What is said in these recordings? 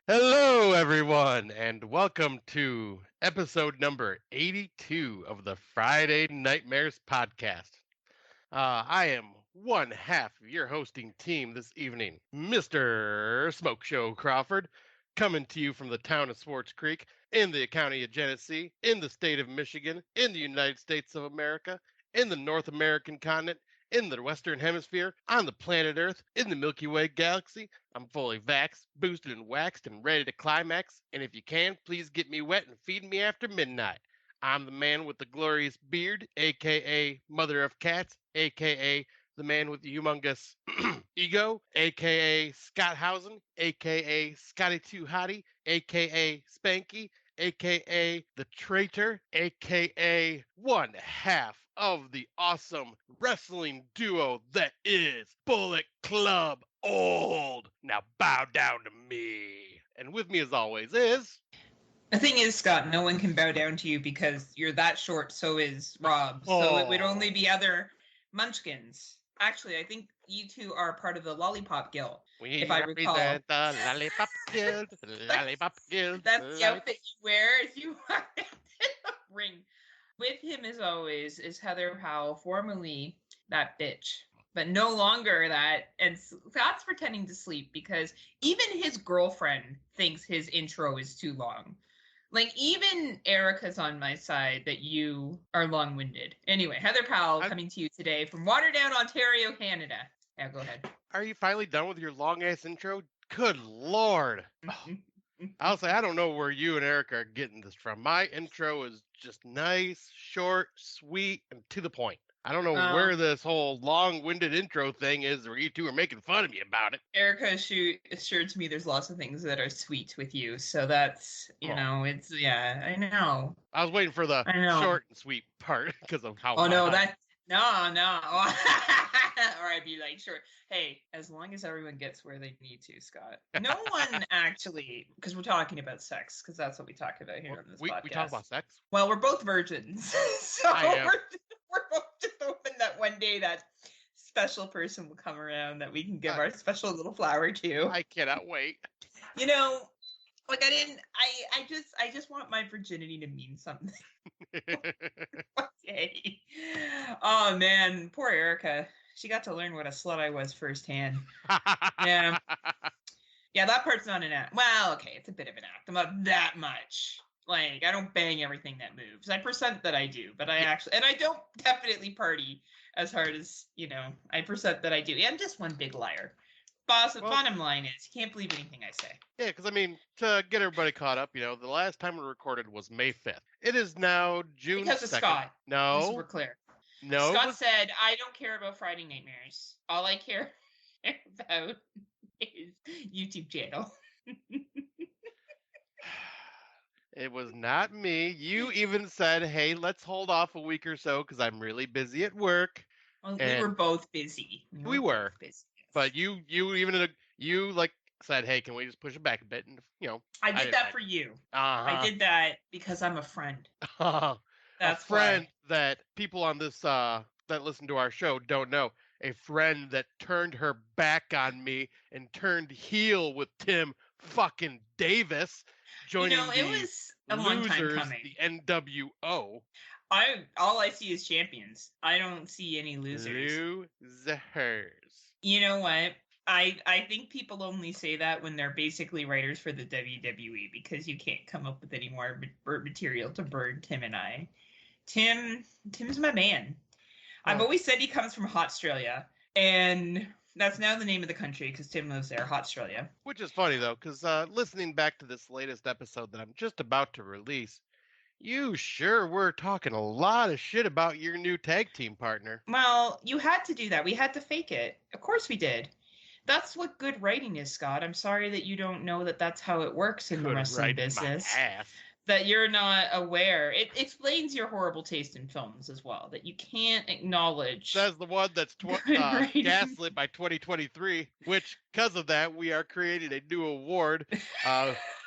Hello, everyone, and welcome to episode number 82 of the Friday Nightmares podcast. I am one half of your hosting team this evening, Mr. Smoke Show Crawford, coming to you from the town of Swartz Creek in the county of Genesee, in the state of Michigan, in the United States of America, in the North American continent, in the Western Hemisphere, on the planet Earth, in the Milky Way galaxy. I'm fully vaxxed, boosted, and waxed, and ready to climax. And if you can, please get me wet and feed me after midnight. I'm the man with the glorious beard, aka Mother of Cats, aka the man with the humongous ego, aka Scott Housen, aka Scotty Too Hottie, aka Spanky, aka the traitor, aka one half of the awesome wrestling duo that is Bullet Club Old. Now bow down to me. And with me as always is... The thing is, Scott, no one can bow down to you because you're that short, so is Rob. So it would only be other munchkins. Actually, I think you two are part of the Lollipop Guild, if I recall. The Lollipop Guild, Lollipop Guild. That's the outfit you wear if you walk down to the ring. With him, as always, is Heather Powell, formerly that bitch. But no longer that, and Scott's pretending to sleep because even his girlfriend thinks his intro is too long. Like, even Erica's on my side that you are long-winded. Anyway, Heather Powell coming to you today from Waterdown, Ontario, Canada. Yeah, go ahead. Are you finally done with your long-ass intro? Good Lord. I'll say, I don't know where you and Erica are getting this from. My intro is just nice, short, sweet, and to the point. I don't know where this whole long-winded intro thing is, or you two are making fun of me about it. Erica assured to me there's lots of things that are sweet with you, so that's, it's, yeah, I know. I was waiting for the short and sweet part because of how... no. Or I'd be like, sure. Hey, as long as everyone gets where they need to, Scott. No one actually, because we're talking about sex, because that's what we talk about here on this podcast. We talk about sex? Well, we're both virgins, so we're both just hoping that one day that special person will come around that we can give our special little flower to. I cannot wait. Like I just want my virginity to mean something. Okay. Oh man, poor Erica. She got to learn what a slut I was firsthand. Yeah. Yeah, that part's not an act. Well, okay, it's a bit of an act. I'm not that much. Like, I don't bang everything that moves. I present that I do, but I don't definitely party as hard as, I present that I do. Yeah, I'm just one big liar. Bottom line is, you can't believe anything I say. Yeah, because, to get everybody caught up, the last time we recorded was May 5th. It is now June 2nd. Because of Scott. No. So we're clear. No. Scott said, I don't care about Friday Nightmares. All I care about is YouTube channel. It was not me. You even said, hey, let's hold off a week or so because I'm really busy at work. Well, we were both busy. We were. Busy. But you said, hey, can we just push it back a bit? And I did that for you. I did that because I'm a friend. That's a friend that people on this that listen to our show don't know. A friend that turned her back on me and turned heel with Tim fucking Davis, joining it was a long time coming. The NWO. All I see is champions. I don't see any losers. Losers. You know what? I think people only say that when they're basically writers for the WWE because you can't come up with any more material to burn Tim and I. Tim's my man. I've always said he comes from Australia, and that's now the name of the country because Tim lives there, Australia. Which is funny, though, because listening back to this latest episode that I'm just about to release, you sure were talking a lot of shit about your new tag team partner. Well, you had to do that. We had to fake it. Of course we did. That's what good writing is, Scott. I'm sorry that you don't know that that's how it works in the wrestling business. That you're not aware. It explains your horrible taste in films as well, that you can't acknowledge. Says the one that's gaslit by 2023, which, because of that, we are creating a new award.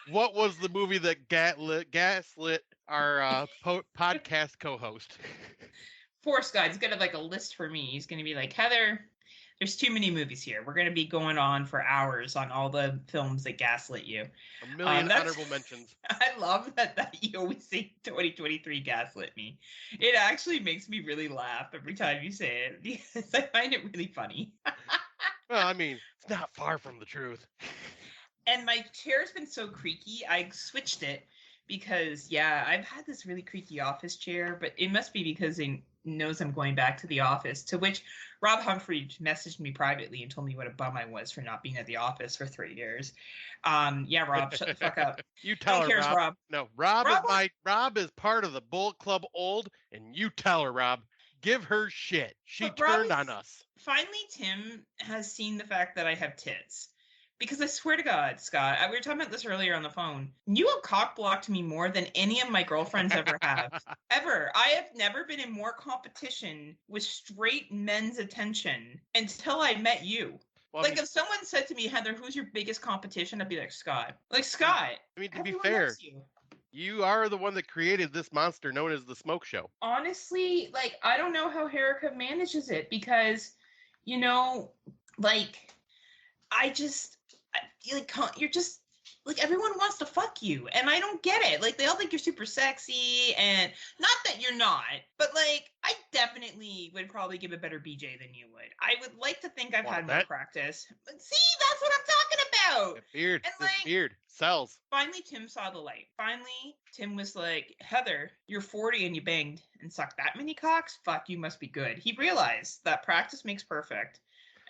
What was the movie that gaslit our podcast co-host? Poor Scott. He's got a list for me. He's going to be like, Heather, There's too many movies here. We're going to be going on for hours on all the films that gaslit you. A million That's honorable mentions. I love that you always say 2023 gaslit me. It actually makes me really laugh every time you say it because I find it really funny. Well, I mean, it's not far from the truth. And my chair's been so creaky, I switched it because, yeah, I've had this really creaky office chair, but it must be because it knows I'm going back to the office, to which Rob Humphrey messaged me privately and told me what a bum I was for not being at the office for 3 years. Yeah, Rob, shut the fuck up. You tell her, cares, Rob. No, Rob is was- part of the Bullet Club Old, and you tell her, Rob. Give her shit. She But Rob turned is- on us. Finally, Tim has seen the fact that I have tits. Because I swear to God, Scott, we were talking about this earlier on the phone. You have cock blocked me more than any of my girlfriends ever have. Ever. I have never been in more competition with straight men's attention until I met you. Well, Like, if someone said to me, Heather, who's your biggest competition? I'd be like, Scott. Like, Scott. I mean, to be everyone fair, loves you. you are the one that created this monster known as the Smoke Show. Honestly, like, I don't know how Erica manages it because, you know, like, you're just like, everyone wants to fuck you, and I don't get it. Like, they all think you're super sexy, and not that you're not, but like, I definitely would probably give a better BJ than you would. I would like to think I've Wanna had more bet? practice. But see, that's what I'm talking about. That beard, And, this like, beard sells. Finally, Tim saw the light. Finally, Tim was like, Heather, you're 40 and you banged and sucked that many cocks? Fuck, you must be good. He realized that practice makes perfect.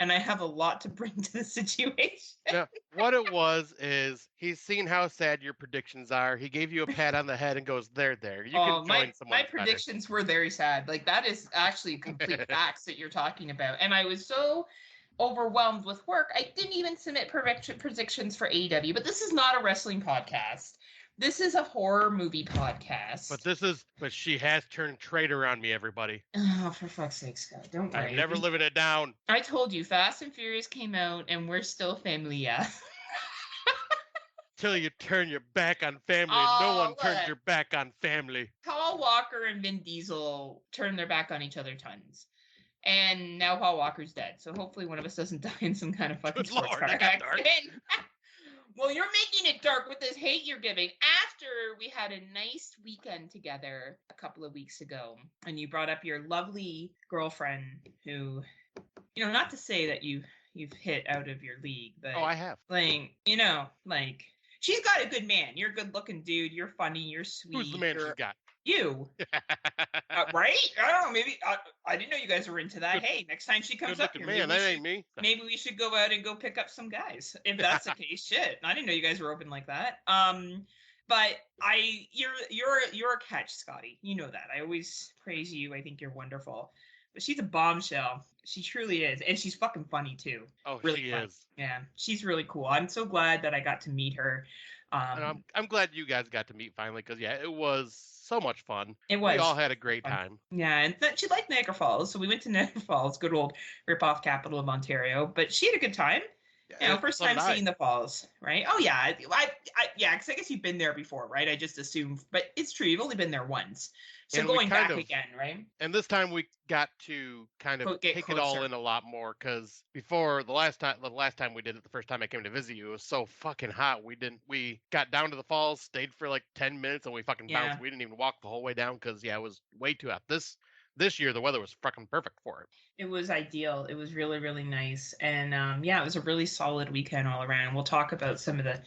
And I have a lot to bring to the situation. No, what it was is he's seen how sad your predictions are. He gave you a pat on the head and goes, there. You can join someone. My predictions were very sad. Like, that is actually complete facts that you're talking about. And I was so overwhelmed with work, I didn't even submit predictions for AEW. But this is not a wrestling podcast. This is a horror movie podcast. But she has turned traitor on me, everybody. Oh, for fuck's sake, Scott. Don't worry. I'm never living it down. I told you, Fast and Furious came out and we're still family, yeah. Till you turn your back on family. No one turns your back on family. Paul Walker and Vin Diesel turned their back on each other tons. And now Paul Walker's dead. So hopefully one of us doesn't die in some kind of fucking Good sports Lord, car that got dark. accident. Well, you're making it dark with this hate you're giving. After we had a nice weekend together a couple of weeks ago, and you brought up your lovely girlfriend who, you know, not to say that you've hit out of your league, but I have. Like, you know, like, she's got a good man. You're a good looking dude. You're funny. You're sweet. Who's the man she's got? You. Right? I don't know. Maybe I didn't know you guys were into that. Hey, next time she comes up here, man, that ain't me. Maybe we should go out and go pick up some guys. If that's the case, shit. I didn't know you guys were open like that. But you're a catch, Scotty. You know that. I always praise you. I think you're wonderful. But she's a bombshell. She truly is, and she's fucking funny too. Oh, really she funny. is. Yeah, she's really cool. I'm so glad that I got to meet her. And I'm glad you guys got to meet finally, because yeah, it was so much fun. It was. We all had a great time. Yeah, and she liked Niagara Falls, so we went to Niagara Falls, good old rip-off capital of Ontario. But she had a good time. You know, first time seeing the falls, right? Oh yeah, yeah, because I guess you've been there before, right? I just assumed, but it's true. You've only been there once, so going back again, right? And this time we got to kind of take it all in a lot more, because before the last time we did it, the first time I came to visit you, it was so fucking hot. We got down to the falls, stayed for like 10 minutes, and we fucking bounced. We didn't even walk the whole way down because it was way too hot. This year the weather was fucking perfect for it. It was ideal. It was really, really nice. And it was a really solid weekend all around. We'll talk about some of the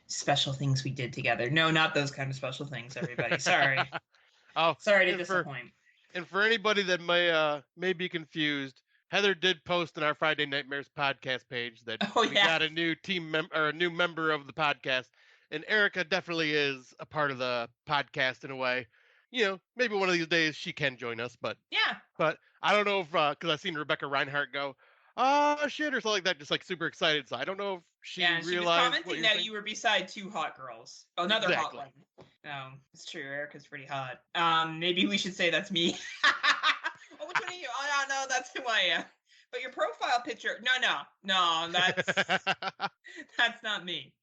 special things we did together. No, not those kind of special things, everybody. Sorry. Sorry to disappoint. And for anybody that may be confused, Heather did post on our Friday Nightmares podcast page that we got a new a new member of the podcast. And Erica definitely is a part of the podcast in a way. You know, maybe one of these days she can join us, but I don't know if, because I've seen Rebecca Reinhart go, oh shit, or something like that, just like super excited. So I don't know if she realized. She was commenting that you were beside two hot girls. Oh, another hot one. No, it's true. Erica's pretty hot. Maybe we should say that's me. Oh, which one are you? Oh, no, that's who I am. But your profile picture, no, that's that's not me.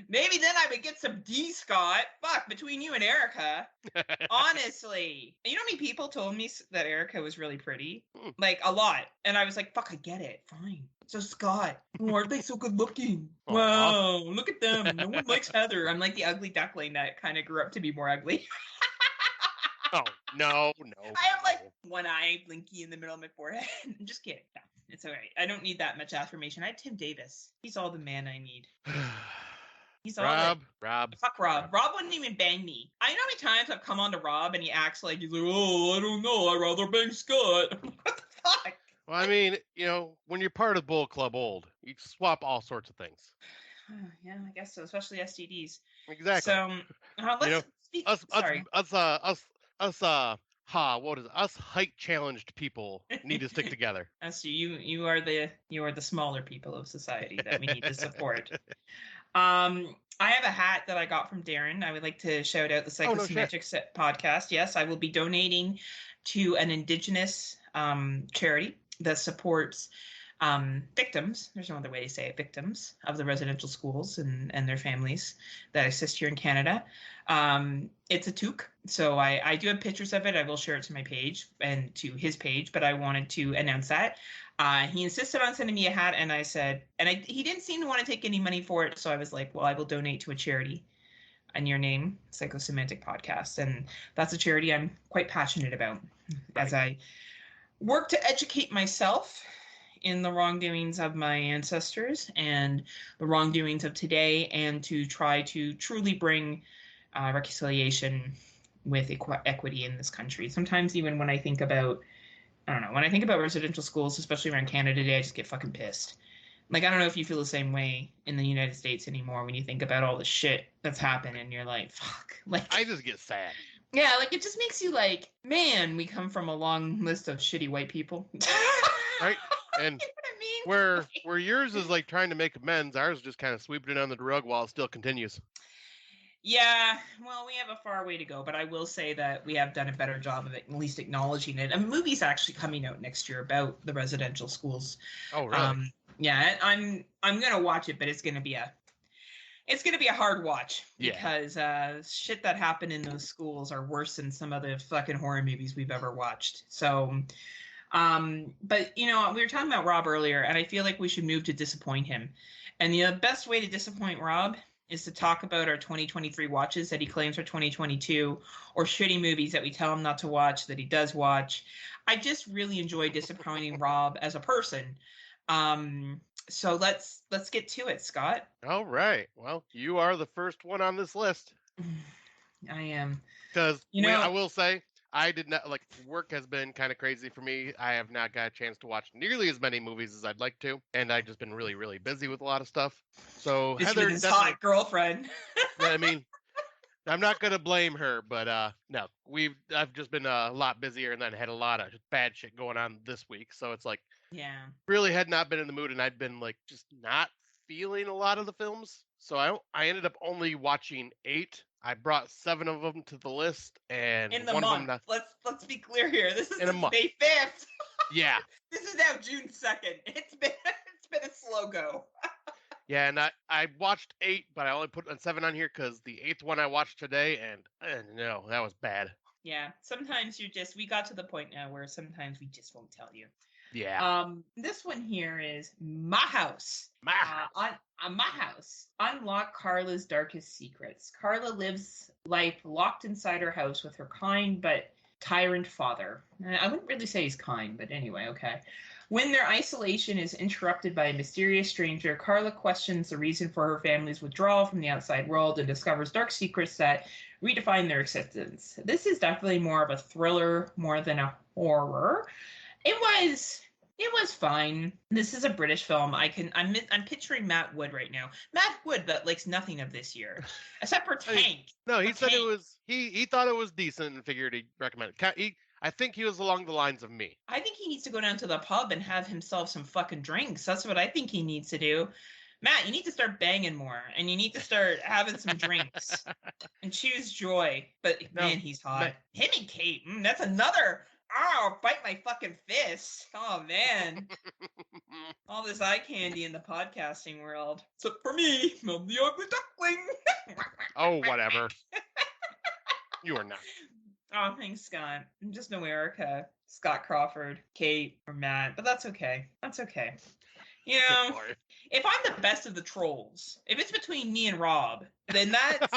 Maybe then I would get some D, Scott. Fuck, between you and Erica. Honestly. You know how many people told me that Erica was really pretty? Like, a lot. And I was like, fuck, I get it. Fine. So Scott, oh, aren't they so good looking? Aw. Wow, look at them. No one likes Heather. I'm like the ugly duckling that kind of grew up to be more ugly. Oh, no. I have like one eye, blinky in the middle of my forehead. I'm just kidding. No, it's all right. I don't need that much affirmation. I have Tim Davis. He's all the man I need. He's all Rob. Fuck Rob. Rob wouldn't even bang me. I know how many times I've come on to Rob and he acts like he's like, oh, I don't know. I'd rather bang Scott. What the fuck? Well, I mean, when you're part of Bull Club Old, you swap all sorts of things. Yeah, I guess so, especially STDs. Exactly. So let's speak. Sorry. Us height challenged people need to stick together. So you are the smaller people of society that we need to support. I have a hat that I got from Darren. I would like to shout out the Psychosymmetrics podcast. Yes, I will be donating to an Indigenous charity that supports victims, there's no other way to say it, victims of the residential schools and their families that exist here in Canada. It's a toque. So I do have pictures of it. I will share it to my page and to his page, but I wanted to announce that. He insisted on sending me a hat, and I said, he didn't seem to want to take any money for it. So I was like, well, I will donate to a charity in your name, Psychosemantic Podcast. And that's a charity I'm quite passionate about as I work to educate myself in the wrongdoings of my ancestors and the wrongdoings of today, and to try to truly bring reconciliation with equity in this country. Sometimes even when I think about, residential schools, especially around Canada Day, I just get fucking pissed. Like, I don't know if you feel the same way in the United States anymore when you think about all the shit that's happened and you're like, fuck. Like, I just get sad. Yeah, like, it just makes you like, man, we come from a long list of shitty white people. Right? And you know what I mean? where yours is like trying to make amends, ours is just kind of sweeping it under the rug while it still continues. Yeah, well, we have a far way to go, but I will say that we have done a better job of at least acknowledging it. A movie's actually coming out next year about the residential schools. Oh, really? Yeah, I'm gonna watch it, but it's gonna be a hard watch because shit that happened in those schools are worse than some of the fucking horror movies we've ever watched. So, but we were talking about Rob earlier, and I feel like we should move to disappoint him. And the best way to disappoint Rob is to talk about our 2023 watches that he claims are 2022, or shitty movies that we tell him not to watch that he does watch. I just really enjoy disappointing Rob as a person. So let's get to it, Scott. All right. Well, you are the first one on this list. I am. Because I will say, I did not, work has been kind of crazy for me. I have not got a chance to watch nearly as many movies as I'd like to. And I've just been really, really busy with a lot of stuff. So Heather, his hot girlfriend. I mean, I'm not going to blame her, but no, I've just been a lot busier and then had a lot of bad shit going on this week. So it's like, really had not been in the mood, and I'd been just not feeling a lot of the films. So I ended up only watching 8. I brought 7 of them to the list, and in the one month. of them. Let's be clear here. This is in a month. May 5th. Yeah. This is now June 2nd. It's been a slow go. Yeah, and I watched 8, but I only put 7 on here because the 8th one I watched today, and no, that was bad. Yeah, sometimes we got to the point now where sometimes we just won't tell you. Yeah. This one here is My House. My House. On My House. Unlock Carla's darkest secrets. Carla lives life locked inside her house with her kind but tyrant father. I wouldn't really say he's kind, but anyway, okay. When their isolation is interrupted by a mysterious stranger, Carla questions the reason for her family's withdrawal from the outside world and discovers dark secrets that redefine their existence. This is definitely more of a thriller more than a horror. It was fine. This is a British film. I'm picturing Matt Wood right now. Matt Wood that likes nothing of this year, except for Tank. No, he said it was. He thought it was decent and figured he'd recommend it. I think he was along the lines of me. I think he needs to go down to the pub and have himself some fucking drinks. That's what I think he needs to do. Matt, you need to start banging more, and you need to start having some drinks and choose joy. But man, he's hot. Him and Kate. That's another Oh, bite my fucking fist. Oh, man. All this eye candy in the podcasting world. Except for me, I'm the ugly duckling. Oh, whatever. You are not. Oh, thanks, Scott. I'm just no Erica, Scott Crawford, Kate, or Matt, but that's okay. That's okay. You Good know, boy. if I'm the best of the trolls, if it's between me and Rob, then that's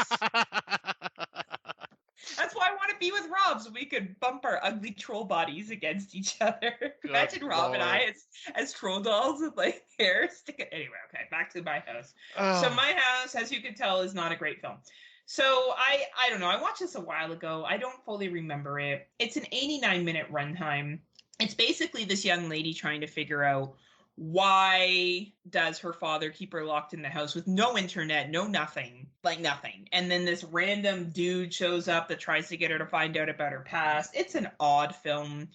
why I want to be with Rob, so we could bump our ugly troll bodies against each other. Good Imagine Rob and Lord. I as troll dolls with like hair sticking. Anyway, okay, back to my house. So Oh, my house, as you can tell, is not a great film. So I don't know. I watched this a while ago. I don't fully remember it. It's an 89-minute runtime. It's basically this young lady trying to figure out why does her father keep her locked in the house with no internet, no nothing, like nothing. And then this random dude shows up that tries to get her to find out about her past. It's an odd film.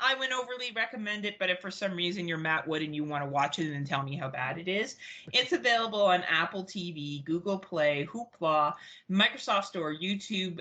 I wouldn't overly recommend it, but if for some reason you're Matt Wood and you want to watch it and tell me how bad it is, it's available on Apple TV, Google Play, Hoopla, Microsoft Store, YouTube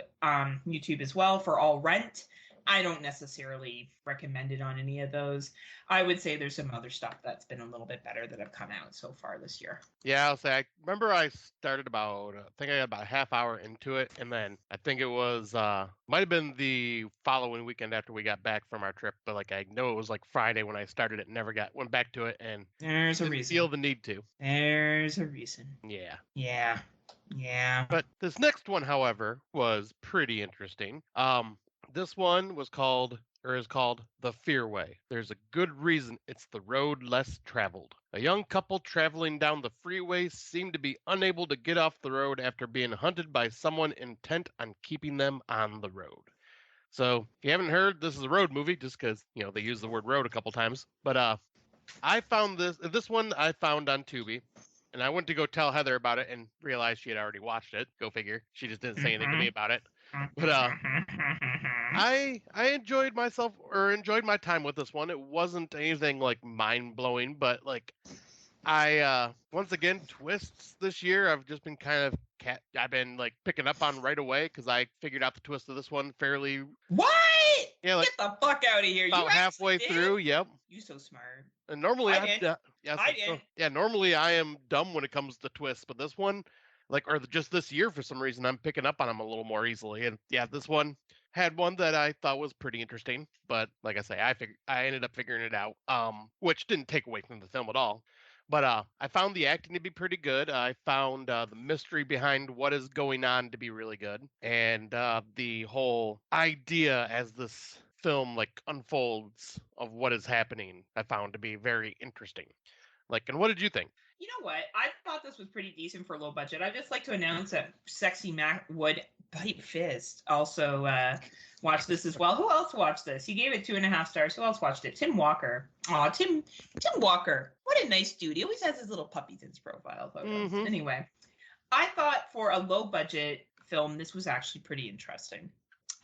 as well for all rent. I don't necessarily recommend it on any of those. I would say there's some other stuff that's been a little bit better that have come out so far this year. yeah, I'll say I remember I started about I think I got about a half hour into it, and then I think it was might have been the following weekend after we got back from our trip, but like I know it was like Friday when I started it, and never went back to it, and There's a didn't reason. feel the need to. There's a reason. Yeah. Yeah. Yeah. But this next one, however, was pretty interesting. This one was called or is called The Fearway. There's a good reason it's the road less traveled. A young couple traveling down the freeway seem to be unable to get off the road after being hunted by someone intent on keeping them on the road. So, if you haven't heard, this is a road movie just because, they use the word road a couple times. But I found this one I found on Tubi. And I went to go tell Heather about it and realized she had already watched it. Go figure. She just didn't say anything to me about it. But I enjoyed myself or enjoyed my time with this one. It wasn't anything like mind blowing, but like I once again twists this year. I've just been kind of I've been like picking up on right away because I figured out the twist of this one fairly. What? Like Get the fuck out of here! about You halfway did? through. Yep. You so smart. And normally I did. I did. yeah, normally I am dumb when it comes to twists, but this one, just this year for some reason, I'm picking up on them a little more easily. And yeah, this one had one that I thought was pretty interesting, but like I say, I ended up figuring it out, which didn't take away from the film at all. But I found the acting to be pretty good. I found the mystery behind what is going on to be really good, and the whole idea as this film like unfolds of what is happening I found to be very interesting. And what did you think? You know what? I thought this was pretty decent for low budget. I'd just like to announce that Sexy Matt Wood Bite Fist also watched this as well. Who else watched this? He gave it 2.5 stars. Who else watched it? Tim Walker. Aw, Tim Walker. What a nice dude. He always has his little puppies in his profile photos. Mm-hmm. Anyway, I thought for a low budget film, this was actually pretty interesting.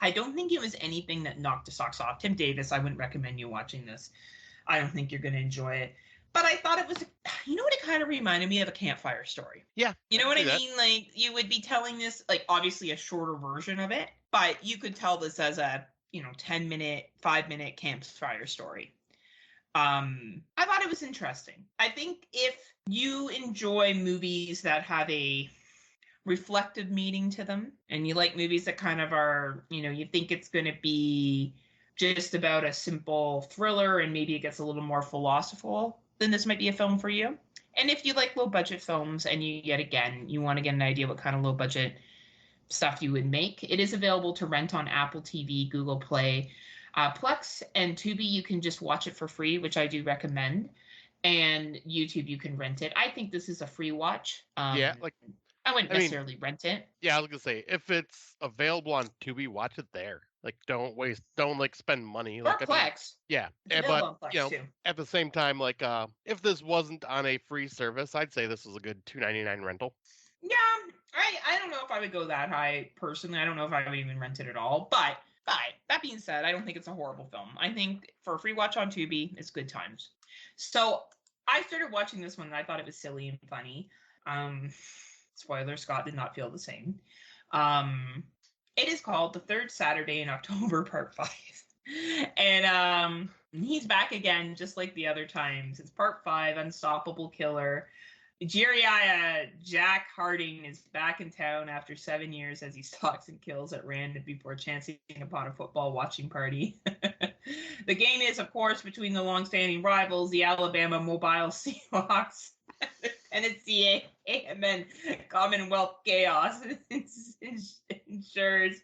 I don't think it was anything that knocked the socks off. Tim Davis, I wouldn't recommend you watching this. I don't think you're going to enjoy it. But I thought it was, you know what, it kind of reminded me of a campfire story. Yeah. You know what I mean? Like, you would be telling this, like, obviously a shorter version of it, but you could tell this as a, 10-minute, 5-minute campfire story. I thought it was interesting. I think if you enjoy movies that have a reflective meaning to them, and you like movies that kind of are, you think it's going to be just about a simple thriller and maybe it gets a little more philosophical, then this might be a film for you. And if you like low budget films and you want to get an idea what kind of low budget stuff you would make, it is available to rent on Apple TV, Google Play, Plex, and Tubi. You can just watch it for free, which I do recommend. And YouTube, you can rent it. I think this is a free watch. Yeah, I wouldn't necessarily rent it. Yeah, I was gonna say if it's available on Tubi, watch it there. Don't spend money. Or Plex. Yeah, but at the same time, if this wasn't on a free service, I'd say this is a good $2.99 rental. Yeah, I don't know if I would go that high personally. I don't know if I would even rent it at all. But that being said, I don't think it's a horrible film. I think for a free watch on Tubi, it's good times. So I started watching this one and I thought it was silly and funny. Spoiler, Scott did not feel the same. It is called The Third Saturday in October, Part 5. And he's back again, just like the other times. It's part 5, Unstoppable Killer. Jeremiah Jack Harding is back in town after 7 years as he stalks and kills at random before chancing upon a football watching party. The game is, of course, between the long-standing rivals, the Alabama Mobile Seahawks, Tennessee A&M Commonwealth Chaos ensures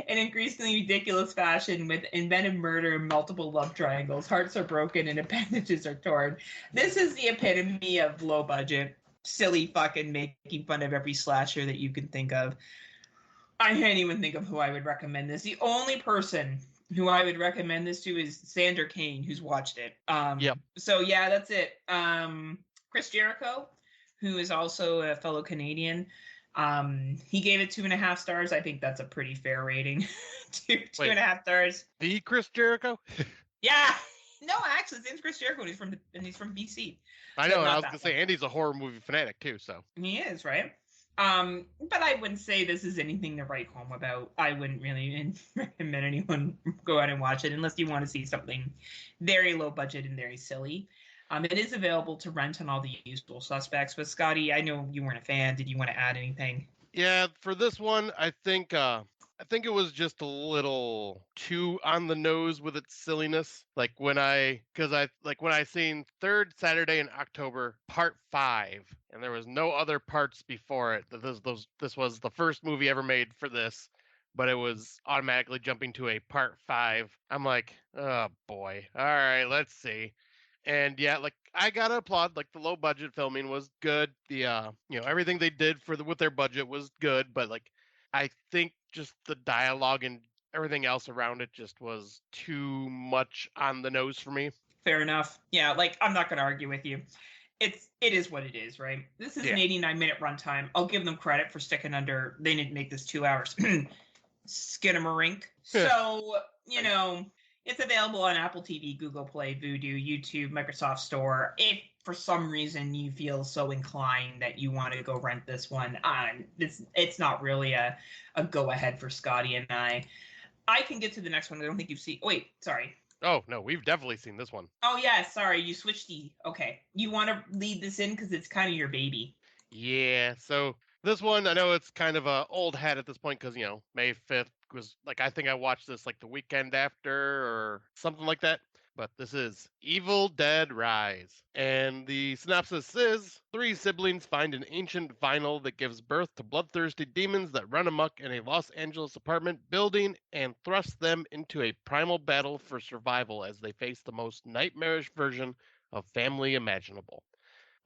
an increasingly ridiculous fashion with invented murder and multiple love triangles. Hearts are broken and appendages are torn. This is the epitome of low budget, silly fucking making fun of every slasher that you can think of. I can't even think of who I would recommend this. The only person who I would recommend this to is Sander Kane, who's watched it. Yep. So yeah, that's it. Chris Jericho, who is also a fellow Canadian, he gave it 2.5 stars. I think that's a pretty fair rating. two Wait. and a half stars. The Chris Jericho? Yeah. No, actually, his name's Chris Jericho, and he's from BC. I know, But and not I was that gonna say one. Andy's a horror movie fanatic too, so He is, right? But I wouldn't say this is anything to write home about. I wouldn't really recommend anyone go out and watch it unless you want to see something very low budget and very silly. It is available to rent on all the usual suspects. But Scotty, I know you weren't a fan. Did you want to add anything? yeah, for this one, I think it was just a little too on the nose with its silliness. Like when I seen Third Saturday in October Part 5, and there was no other parts before it. This was the first movie ever made for this, but it was automatically jumping to a Part 5. I'm like, oh boy, all right, let's see. And yeah, like I gotta applaud, like the low budget filming was good. The everything they did with their budget was good, but like I think just the dialogue and everything else around it just was too much on the nose for me. Fair enough. Yeah, like I'm not going to argue with you. It is what it is, right? This is Yeah. an 89-minute runtime. I'll give them credit for sticking under. They didn't make this 2 hours. Skinamarink. So it's available on Apple TV, Google Play, Vudu, YouTube, Microsoft Store. If for some reason you feel so inclined that you want to go rent this one, it's not really a go ahead for Scotty and I. I can get to the next one. I don't think you've seen. Oh, wait, sorry. Oh no, we've definitely seen this one. Oh yeah, sorry, you switched the. Okay, you want to lead this in because it's kind of your baby. Yeah, so this one I know it's kind of a old hat at this point because May 5th was like I think I watched this like the weekend after or something like that. But this is Evil Dead Rise. And the synopsis is 3 siblings find an ancient vinyl that gives birth to bloodthirsty demons that run amok in a Los Angeles apartment building and thrust them into a primal battle for survival as they face the most nightmarish version of family imaginable.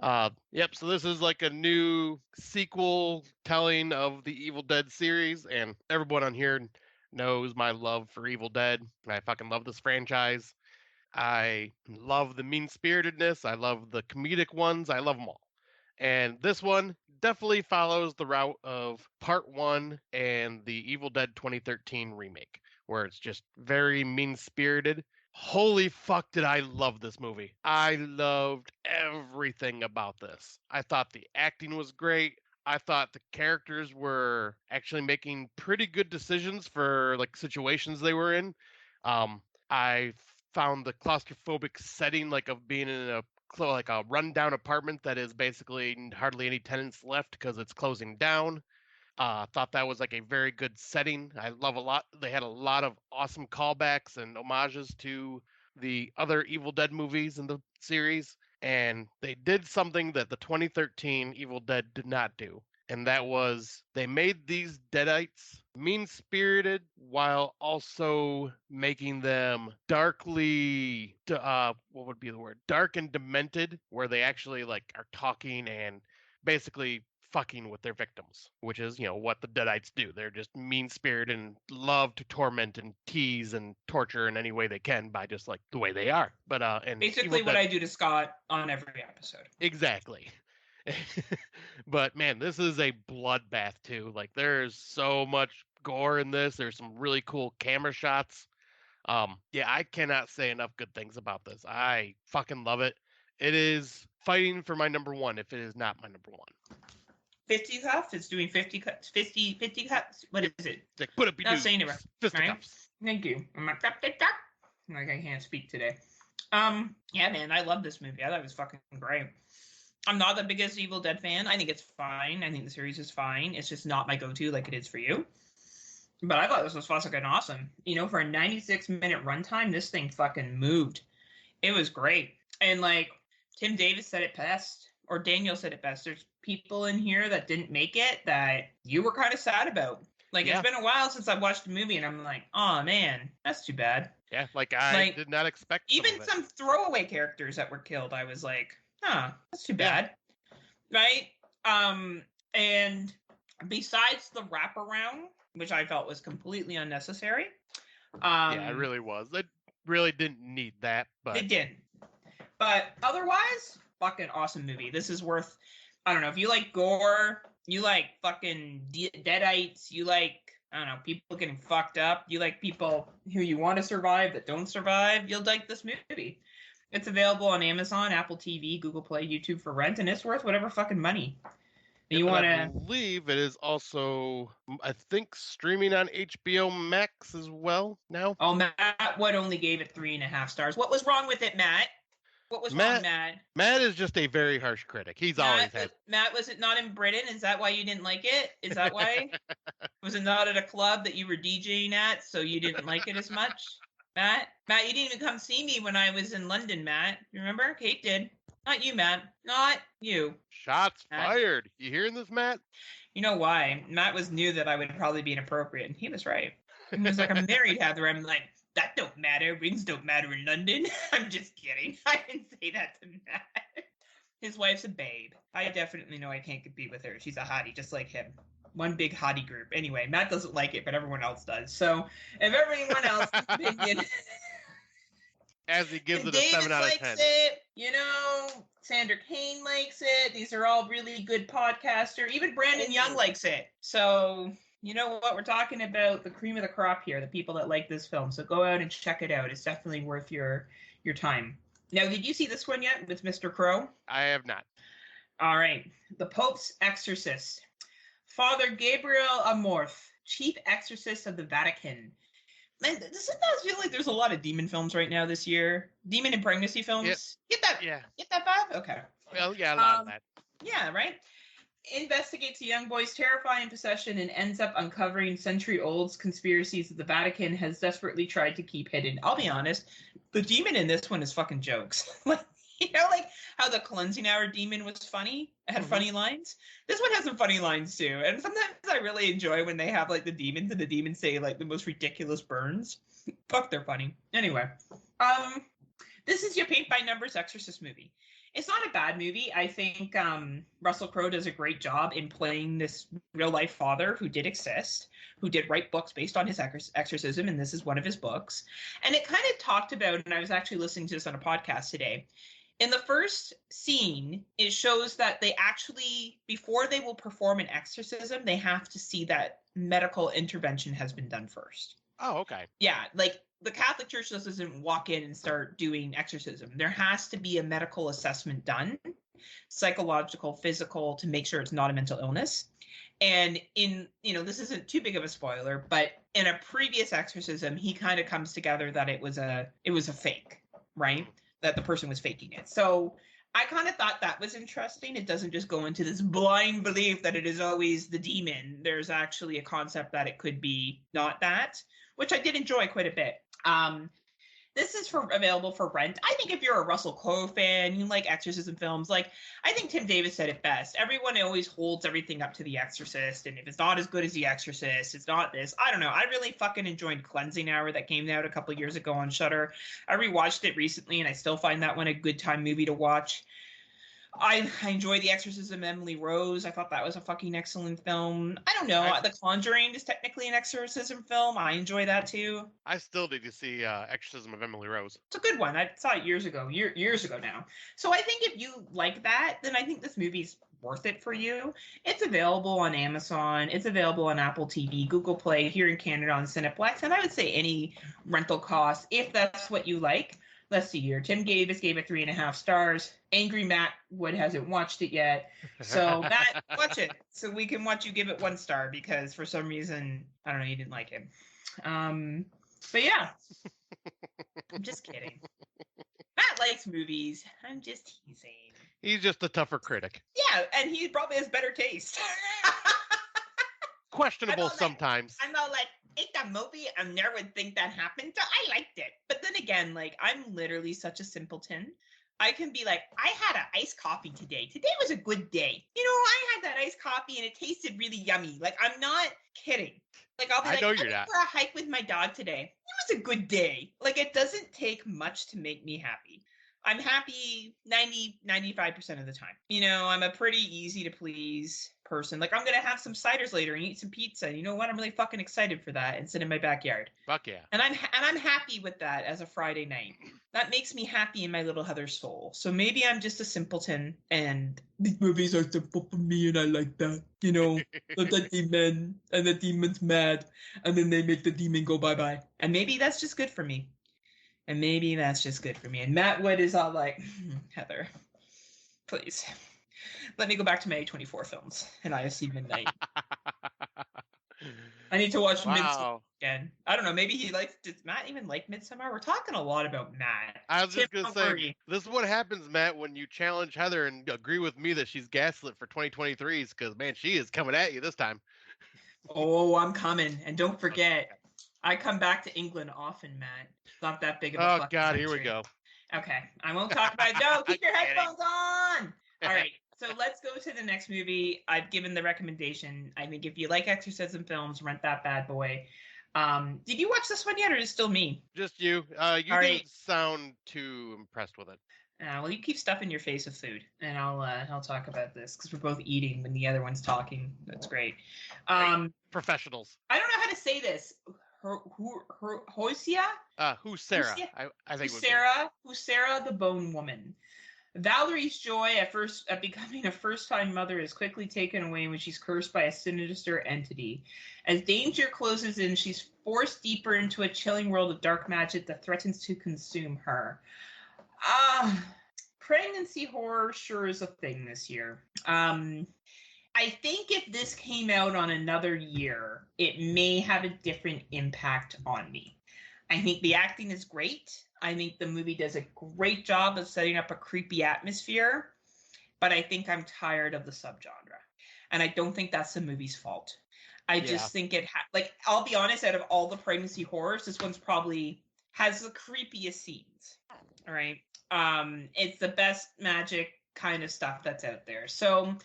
Yep, so this is like a new sequel telling of the Evil Dead series, and everyone on here knows my love for Evil Dead. I fucking love this franchise. I love the mean-spiritedness. I love the comedic ones. I love them all. And this one definitely follows the route of Part 1 and the Evil Dead 2013 remake, where it's just very mean-spirited. Holy fuck, did I love this movie. I loved everything about this. I thought the acting was great. I thought the characters were actually making pretty good decisions for like situations they were in. I found the claustrophobic setting like of being in a rundown apartment that is basically hardly any tenants left because it's closing down. Thought that was like a very good setting. I love a lot. They had a lot of awesome callbacks and homages to the other Evil Dead movies in the series, and they did something that the 2013 Evil Dead did not do. And that was they made these Deadites mean-spirited while also making them darkly, what would be the word? Dark and demented, where they actually like are talking and basically fucking with their victims, which is, what the Deadites do. They're just mean-spirited and love to torment and tease and torture in any way they can by just like the way they are. But and basically what I do to Scott on every episode. Exactly. But man, this is a bloodbath too. Like there's so much gore in this. There's some really cool camera shots. Yeah, I cannot say enough good things about this. I fucking love it. It is fighting for my number 1 if it is not my number 1. 50 cups? It's doing 50 cups. 50 cups? What is it? Like, put up your Not saying it right. fisticuffs. Thank you. Like, I can't speak today. Yeah, man, I love this movie. I thought it was fucking great. I'm not the biggest Evil Dead fan. I think it's fine. I think the series is fine. It's just not my go-to like it is for you. But I thought this was fucking awesome. You know, for a 96-minute runtime, this thing fucking moved. It was great. And like Tim Davis said it best, or Daniel said it best. There's people in here that didn't make it that you were kind of sad about. Like, Yeah. it's been a while since I've watched the movie, and I'm like, oh man, that's too bad. Yeah, like I did not expect even some throwaway characters that were killed. I was like, huh, that's too bad, right? And besides the wraparound, which I felt was completely unnecessary. Yeah, it really was. It really didn't need that, but it didn't. But otherwise, fucking awesome movie. This is worth. I don't know if you like gore, you like fucking deadites, you like, I don't know, people getting fucked up, you like people who you want to survive that don't survive, you'll like this movie. It's available on Amazon, Apple TV, Google Play, YouTube for rent, and it's worth whatever fucking money. You want to? I believe it is also, I think, streaming on HBO Max as well now. Oh, Matt Wood only gave it 3.5 stars. What was wrong with it, Matt? What was wrong, Matt? Matt is just a very harsh critic. He's always had. Matt, was it not in Britain? Is that why you didn't like it? Is that why? Was it not at a club that you were DJing at, so you didn't like it as much? Matt, you didn't even come see me when I was in London, Matt. You remember? Kate did. Not you, Matt. Not you. Shots fired. You hearing this, Matt? You know why? Matt knew that I would probably be inappropriate, and he was right. He was like, I'm married, Heather. I'm like, that don't matter. Rings don't matter in London. I'm just kidding. I didn't say that to Matt. His wife's a babe. I definitely know I can't compete with her. She's a hottie, just like him. One big hottie group. Anyway, Matt doesn't like it, but everyone else does. So if everyone else's opinion... As he gives it a Davis 7 out of 10. likes it, you know, Sandra Kane likes it. These are all really good podcasters. Even Brandon Young likes it. So... you know what? We're talking about the cream of the crop here, the people that like this film. So go out and check it out. It's definitely worth your time. Now, did you see this one yet with Mr. Crow? I have not. All right. The Pope's Exorcist. Father Gabriel Amorth, chief exorcist of the Vatican. Man, doesn't that feel like there's a lot of demon films right now this year? Demon and pregnancy films? Yep. Get that vibe? Okay. Well, yeah, a lot of that. Yeah, right? Investigates a young boy's terrifying possession and ends up uncovering century-old conspiracies that the Vatican has desperately tried to keep hidden. I'll be honest, the demon in this one is fucking jokes. Like, you know, like how the cleansing hour demon was funny? It had funny lines? This one has some funny lines too. And sometimes I really enjoy when they have like the demons and the demons say like the most ridiculous burns. Fuck, they're funny. Anyway, this is your paint by numbers exorcist movie. It's not a bad movie. I think Russell Crowe does a great job in playing this real-life father who did exist, who did write books based on his exorcism, and this is one of his books. And it kind of talked about, and I was actually listening to this on a podcast today, in the first scene, it shows that they actually, before they will perform an exorcism, they have to see that medical intervention has been done first. Oh, okay. Yeah, like the Catholic Church just doesn't walk in and start doing exorcism. There has to be a medical assessment done, psychological, physical, to make sure it's not a mental illness. And in, you know, this isn't too big of a spoiler, but in a previous exorcism, he kind of comes together that it was a fake, right? That the person was faking it. So I kind of thought that was interesting. It doesn't just go into this blind belief that it is always the demon. There's actually a concept that it could be not that, which I did enjoy quite a bit. This is available for rent. I think if you're a Russell Crowe fan, you like exorcism films, like I think Tim Davis said it best. Everyone always holds everything up to The Exorcist, and if it's not as good as The Exorcist, it's not this. I don't know. I really fucking enjoyed Cleansing Hour that came out a couple years ago on Shudder. I rewatched it recently, and I still find that one a good time movie to watch. I enjoy The Exorcism of Emily Rose. I thought that was a fucking excellent film. I don't know. The Conjuring is technically an exorcism film. I enjoy that too. I still need to see Exorcism of Emily Rose. It's a good one. I saw it years ago now. So I think if you like that, then I think this movie's worth it for you. It's available on Amazon. It's available on Apple TV, Google Play, here in Canada on Cineplex. And I would say any rental cost, if that's what you like. Let's see here. Tim Davis gave it 3.5 stars. Angry Matt Wood hasn't watched it yet. So Matt, watch it. So we can watch you give it 1 star because for some reason, I don't know, you didn't like it. But yeah, I'm just kidding. Matt likes movies. I'm just teasing. He's just a tougher critic. Yeah, and he probably has better taste. Questionable sometimes. I'm all like, it's a movie. I never would think that happened. So I liked it. But then again, like, I'm literally such a simpleton. I can be like, I had an iced coffee today. Today was a good day. You know, I had that iced coffee and it tasted really yummy. Like, I'm not kidding. Like, I'll be I like, know I you're went not. for a hike with my dog today. It was a good day. Like, it doesn't take much to make me happy. I'm happy 95% of the time. You know, I'm a pretty easy to please person. Like, I'm going to have some ciders later and eat some pizza. And you know what? I'm really fucking excited for that and sit in my backyard. Fuck yeah. And I'm happy with that as a Friday night. That makes me happy in my little Heather soul. So maybe I'm just a simpleton and these movies are simple for me and I like that. You know, the demon and the demon's mad and then they make the demon go bye-bye. And maybe that's just good for me. And maybe that's just good for me. And Matt Wood is all like, Heather, please, let me go back to my A24 films and IFC Midnight. I need to watch Midsommar again. I don't know. Maybe he likes. Does Matt even like Midsommar? We're talking a lot about Matt. I was just going to say, this is what happens, Matt, when you challenge Heather and agree with me that she's gaslit for 2023s, because, man, she is coming at you this time. Oh, I'm coming. And don't forget, I come back to England often, Matt. It's not that big of a fucking God, country. here we go. Okay, I won't talk about it. No, keep your headphones on. All right, so let's go to the next movie. I've given the recommendation. I think if you like exorcism films, rent that bad boy. Did you watch this one yet, or is it still me? Just you. You didn't sound too impressed with it. Well, you keep stuffing your face with food, and I'll talk about this because we're both eating when the other one's talking. That's great. Professionals. I don't know how to say this. Hosia? Who's Sarah? I think Who's Sarah the Bone Woman. Valerie's joy at becoming a first-time mother is quickly taken away when she's cursed by a sinister entity. As danger closes in, she's forced deeper into a chilling world of dark magic that threatens to consume her. Pregnancy horror sure is a thing this year. I think if this came out on another year, it may have a different impact on me. I think the acting is great. I think the movie does a great job of setting up a creepy atmosphere, but I think I'm tired of the subgenre. And I don't think that's the movie's fault. I just think I'll be honest, out of all the pregnancy horrors, this one's probably has the creepiest scenes. All right. It's the best magic kind of stuff that's out there. So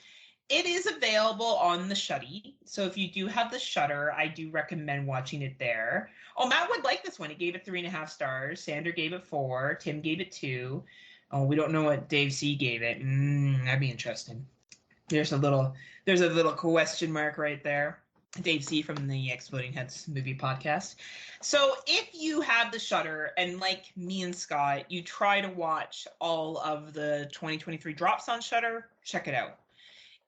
it is available on the Shuddy. So if you do have the Shudder, I do recommend watching it there. Oh, Matt would like this one. He gave it 3.5 stars. Sandra gave it 4. Tim gave it 2. Oh, we don't know what Dave C gave it. That'd be interesting. There's a little question mark right there. Dave C from the Exploding Heads movie podcast. So if you have the Shudder and like me and Scott, you try to watch all of the 2023 drops on Shudder, check it out.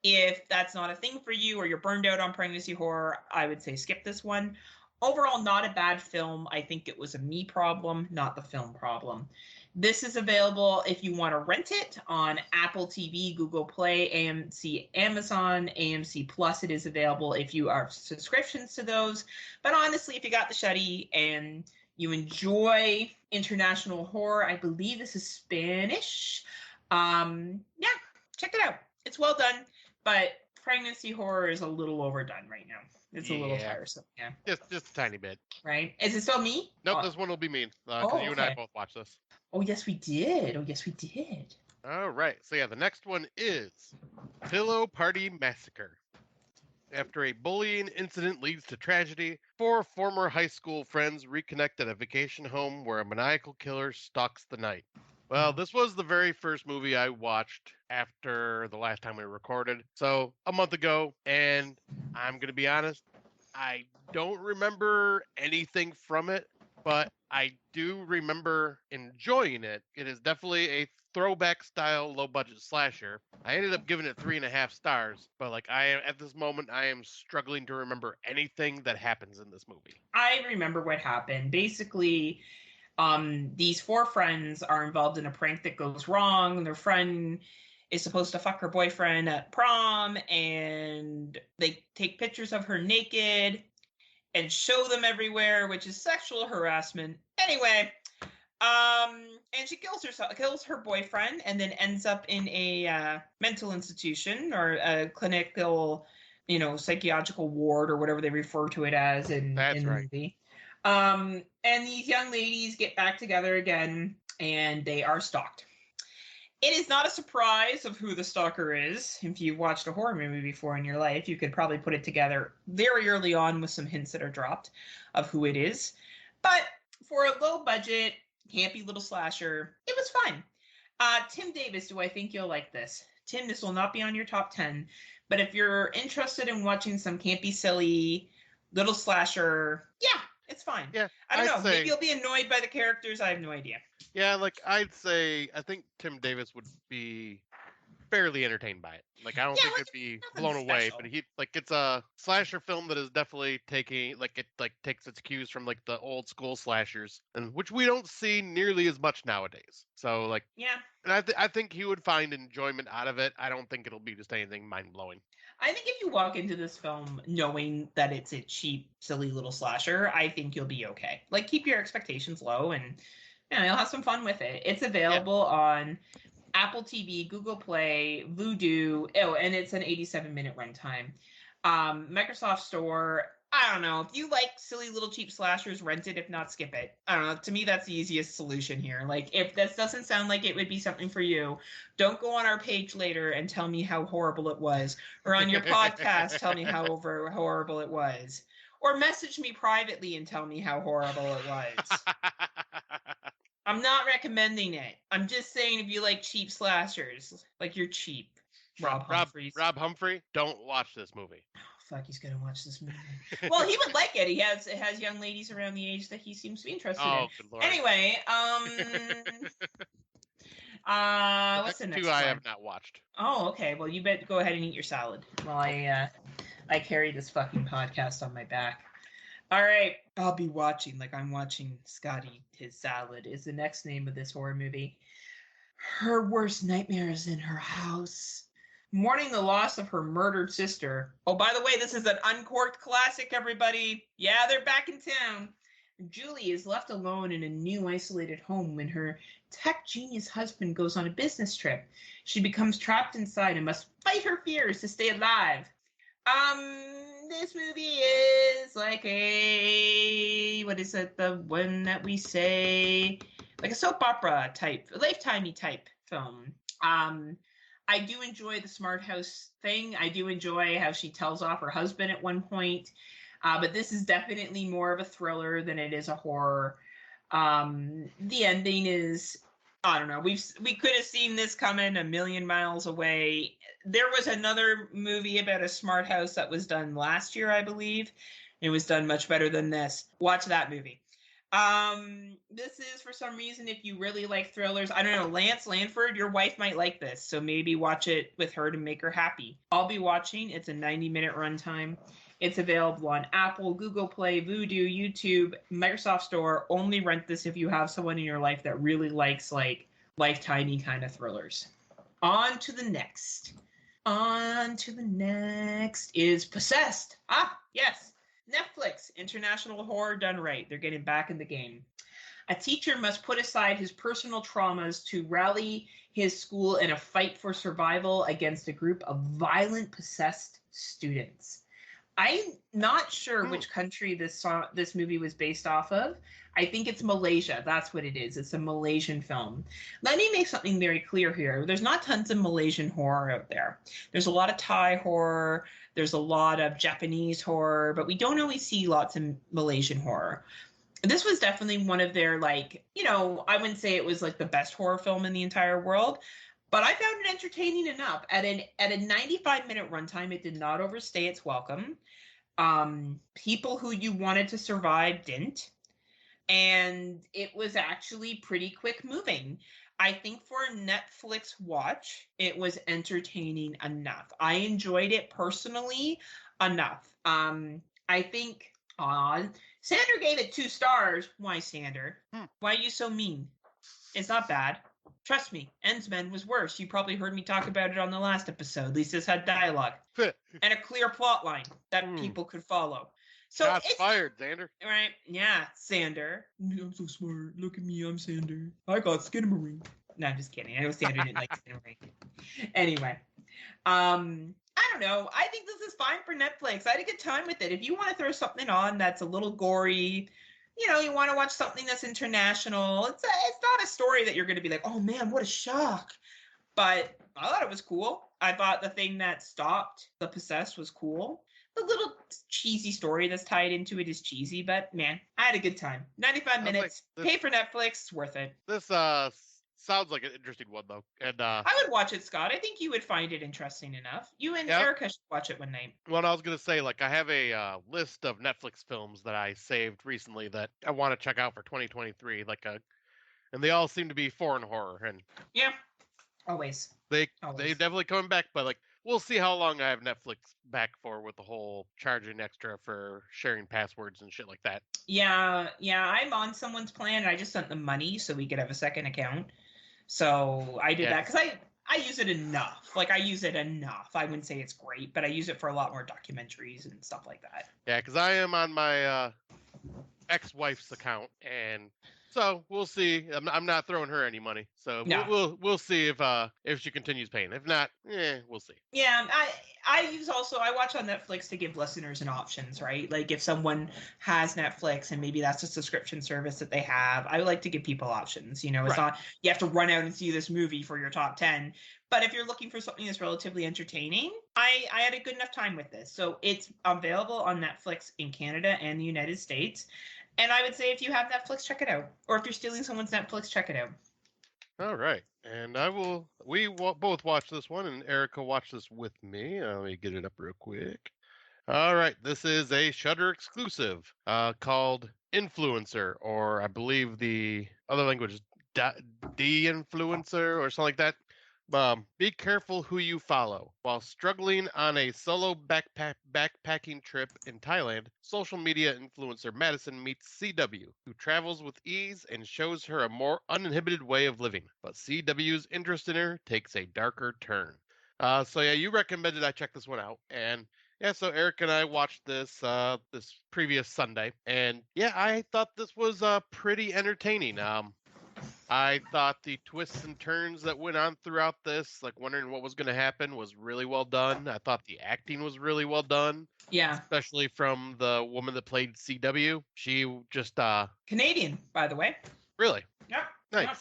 If that's not a thing for you or you're burned out on pregnancy horror, I would say skip this one. Overall, not a bad film. I think it was a me problem, not the film problem. This is available if you want to rent it on Apple TV, Google Play, AMC, Amazon, AMC Plus. It is available if you are subscriptions to those. But honestly, if you got the Shuddy and you enjoy international horror, I believe this is Spanish. Check it out. It's well done. But pregnancy horror is a little overdone right now. It's a little tiresome. Yeah. Just a tiny bit. Right? Is it still me? Nope, this one will be me. Because you and I both watched this. Oh, yes, we did. All right. So, the next one is Pillow Party Massacre. After a bullying incident leads to tragedy, 4 former high school friends reconnect at a vacation home where a maniacal killer stalks the night. Well, this was the very first movie I watched after the last time we recorded. So, a month ago, and I'm going to be honest, I don't remember anything from it, but I do remember enjoying it. It is definitely a throwback style, low budget slasher. I ended up giving it 3.5 stars, but at this moment, I am struggling to remember anything that happens in this movie. I remember what happened. Basically, these 4 friends are involved in a prank that goes wrong. Their friend is supposed to fuck her boyfriend at prom, and they take pictures of her naked, and show them everywhere, which is sexual harassment. Anyway, and she kills her boyfriend, and then ends up in a mental institution or a clinical, psychological ward or whatever they refer to it as in That's the right. movie. And these young ladies get back together again, and they are stalked. It is not a surprise of who the stalker is. If you've watched a horror movie before in your life, you could probably put it together very early on with some hints that are dropped of who it is. But for a low budget, campy little slasher, it was fine. Tim Davis, do I think you'll like this? Tim, this will not be on your top 10, but if you're interested in watching some campy, silly little slasher, yeah, it's fine. Yeah, I don't I'd know. Maybe say. you'll be annoyed by the characters. I have no idea. Yeah, like I'd say, I think Tim Davis would be fairly entertained by it. Like I don't Yeah, think like it'd be nothing blown away, but special. it's a slasher film that is definitely taking takes its cues from like the old school slashers, and which we don't see nearly as much nowadays. So like, Yeah. and I think he would find enjoyment out of it. I don't think it'll be just anything mind blowing. I think if you walk into this film knowing that it's a cheap, silly little slasher, I think you'll be okay. Like, keep your expectations low and you'll have some fun with it. It's Yeah. available on Apple TV, Google Play, Vudu. Oh, and it's an 87-minute runtime. Microsoft Store. I don't know. If you like silly little cheap slashers, rent it. If not, skip it. I don't know. To me, that's the easiest solution here. Like, if this doesn't sound like it would be something for you, don't go on our page later and tell me how horrible it was. Or on your podcast, tell me how horrible it was. Or message me privately and tell me how horrible it was. I'm not recommending it. I'm just saying if you like cheap slashers, like you're cheap. Rob Humphreys. Rob Humphrey, don't watch this movie. Oh, fuck, he's gonna watch this movie. Well, he would like it. It has young ladies around the age that he seems to be interested in. Good lord. Anyway, what's the next two I one? have not watched. Oh, okay. Well, you bet. Go ahead and eat your salad while I carry this fucking podcast on my back. All right, I'll be watching like I'm watching Scotty his salad is the next name of this horror movie. Her worst nightmares in her house. Mourning the loss of her murdered sister. Oh, by the way, this is an uncorked classic, everybody. Yeah, they're back in town. Julie is left alone in a new isolated home when her tech genius husband goes on a business trip. She becomes trapped inside and must fight her fears to stay alive. This movie is like what is it? The one that we say, like a soap opera type, lifetimey type film. I do enjoy the smart house thing. I do enjoy how she tells off her husband at one point. But this is definitely more of a thriller than it is a horror. The ending is, I don't know. We could have seen this coming a million miles away. There was another movie about a smart house that was done last year, I believe. It was done much better than this. Watch that movie. This is, for some reason, if you really like thrillers, I don't know, Lance Lanford, your wife might like this, so maybe watch it with her to make her happy. I'll be watching. It's a 90-minute runtime. It's available on Apple, Google Play, Vudu, YouTube, Microsoft Store. Only rent this if you have someone in your life that really likes like lifetimey kind of thrillers. On to the next. On to the next is Possessed. Ah, yes. Netflix, international horror done right. They're getting back in the game. A teacher must put aside his personal traumas to rally his school in a fight for survival against a group of violent, possessed students. I'm not sure which country this movie was based off of. I think it's Malaysia. That's what it is. It's a Malaysian film. Let me make something very clear here. There's not tons of Malaysian horror out there. There's a lot of Thai horror. There's a lot of Japanese horror, but we don't always see lots of Malaysian horror. This was definitely one of their, like, I wouldn't say it was like the best horror film in the entire world, but I found it entertaining enough. At a 95-minute runtime, it did not overstay its welcome. People who you wanted to survive didn't. And it was actually pretty quick moving. I think for a Netflix watch, it was entertaining enough. I enjoyed it personally enough. I think Sander gave it 2 stars. Why, Sander? Why are you so mean? It's not bad. Trust me, Ensmen was worse. You probably heard me talk about it on the last episode. At least this had dialogue and a clear plot line that people could follow. So Shots it's fired, Xander. right. Yeah, Sander. I'm so smart. Look at me. I'm Sander. I got Skinamarink. No, I'm just kidding. I know Sander didn't like Skinamarink. Anyway, I don't know. I think this is fine for Netflix. I had a good time with it. If you want to throw something on that's a little gory, you want to watch something that's international. It's not a story that you're going to be like, oh man, what a shock. But I thought it was cool. I thought the thing that stopped the possessed was cool. The little cheesy story that's tied into it is cheesy, but man, I had a good time. 95 minutes. Pay for Netflix, worth it. This sounds like an interesting one though, and I would watch it, Scott. I think you would find it interesting enough. You and Erica should watch it one night. Well, I was gonna say, like, I have a list of Netflix films that I saved recently that I want to check out for 2023. And they all seem to be foreign horror, and yeah, always. They definitely coming back, but like we'll see how long I have Netflix back for with the whole charging extra for sharing passwords and shit like that. Yeah, I'm on someone's plan, and I just sent them money so we could have a second account. So I did that because I use it enough. Like I use it enough. I wouldn't say it's great, but I use it for a lot more documentaries and stuff like that. Yeah, because I am on my ex-wife's account, and so we'll see. I'm not throwing her any money, so no. we'll see if she continues paying. If not, we'll see. Yeah, I watch on Netflix to give listeners an options, right? Like if someone has Netflix and maybe that's a subscription service that they have, I like to give people options. It's not you have to run out and see this movie for your top 10. But if you're looking for something that's relatively entertaining, I had a good enough time with this. So it's available on Netflix in Canada and the United States. And I would say if you have Netflix, check it out. Or if you're stealing someone's Netflix, check it out. All right. And we both watch this one, and Erica watched this with me. Let me get it up real quick. All right. This is a Shudder exclusive called Influencer, or I believe the other language is De-Influencer or something like that. Be careful who you follow. While struggling on a solo backpacking trip in Thailand, social media influencer Madison meets CW, who travels with ease and shows her a more uninhibited way of living. But CW's interest in her takes a darker turn. So yeah, you recommended I check this one out, and yeah, so Eric and I watched this this previous Sunday, and yeah, I thought this was pretty entertaining. I thought the twists and turns that went on throughout this, like wondering what was going to happen, was really well done. I thought the acting was really well done. Yeah. Especially from the woman that played CW. She just... Canadian, by the way. Really? Yep. Nice. Yep.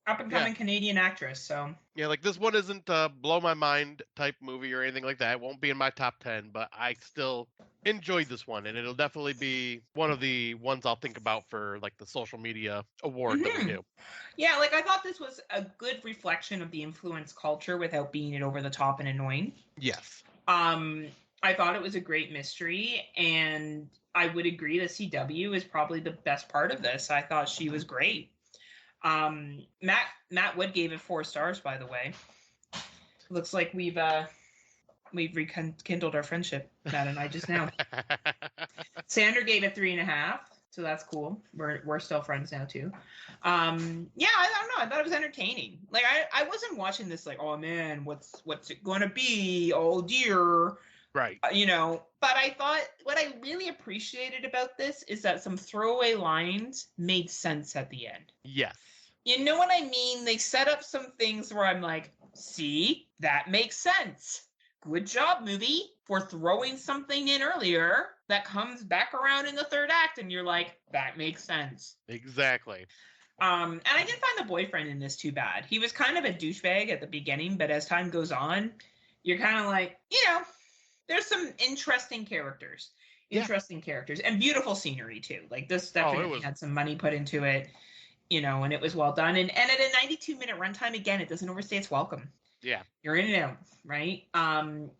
Up-and-coming Canadian actress, so... Yeah, like this one isn't a blow my mind type movie or anything like that. It won't be in my top 10, but I still enjoyed this one, and it'll definitely be one of the ones I'll think about for like the social media award that we do. Yeah, like I thought this was a good reflection of the influence culture without being it over the top and annoying. Yes. I thought it was a great mystery, and I would agree that CW is probably the best part of this. I thought she was great. Matt Wood gave it 4 stars, by the way. Looks like we've rekindled our friendship, Matt and I, just now. Sander gave it 3.5, so that's cool. We're still friends now too. Yeah, I don't know. I thought it was entertaining. Like I wasn't watching this like, oh man, what's it going to be? Oh dear. Right. But I thought what I really appreciated about this is that some throwaway lines made sense at the end. Yes. You know what I mean? They set up some things where I'm like, see, that makes sense. Good job, movie, for throwing something in earlier that comes back around in the third act, and you're like, that makes sense. Exactly. And I didn't find the boyfriend in this too bad. He was kind of a douchebag at the beginning, but as time goes on, you're kind of like, there's some interesting characters. And beautiful scenery too. Like this definitely had some money put into it, and it was well done. And at a 92-minute runtime, again, it doesn't overstay its welcome. Yeah. You're in and out, right?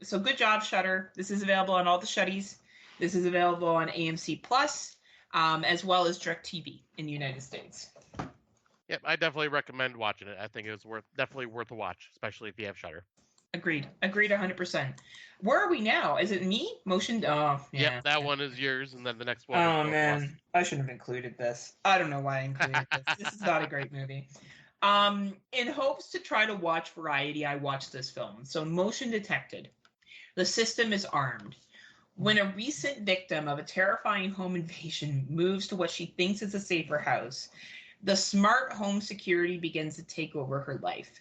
So good job, Shudder. This is available on all the Shuddies. This is available on AMC Plus, as well as DirecTV in the United States. Yep, I definitely recommend watching it. I think it's definitely worth a watch, especially if you have Shudder. Agreed 100%. Where are we now? Is it me? Motion? Oh, yeah. Yep, that one is yours, and then the next one. Oh man, I shouldn't have included this. I don't know why I included this. This is not a great movie. In hopes to try to watch variety, I watched this film. So, motion detected. The system is armed. When a recent victim of a terrifying home invasion moves to what she thinks is a safer house, the smart home security begins to take over her life.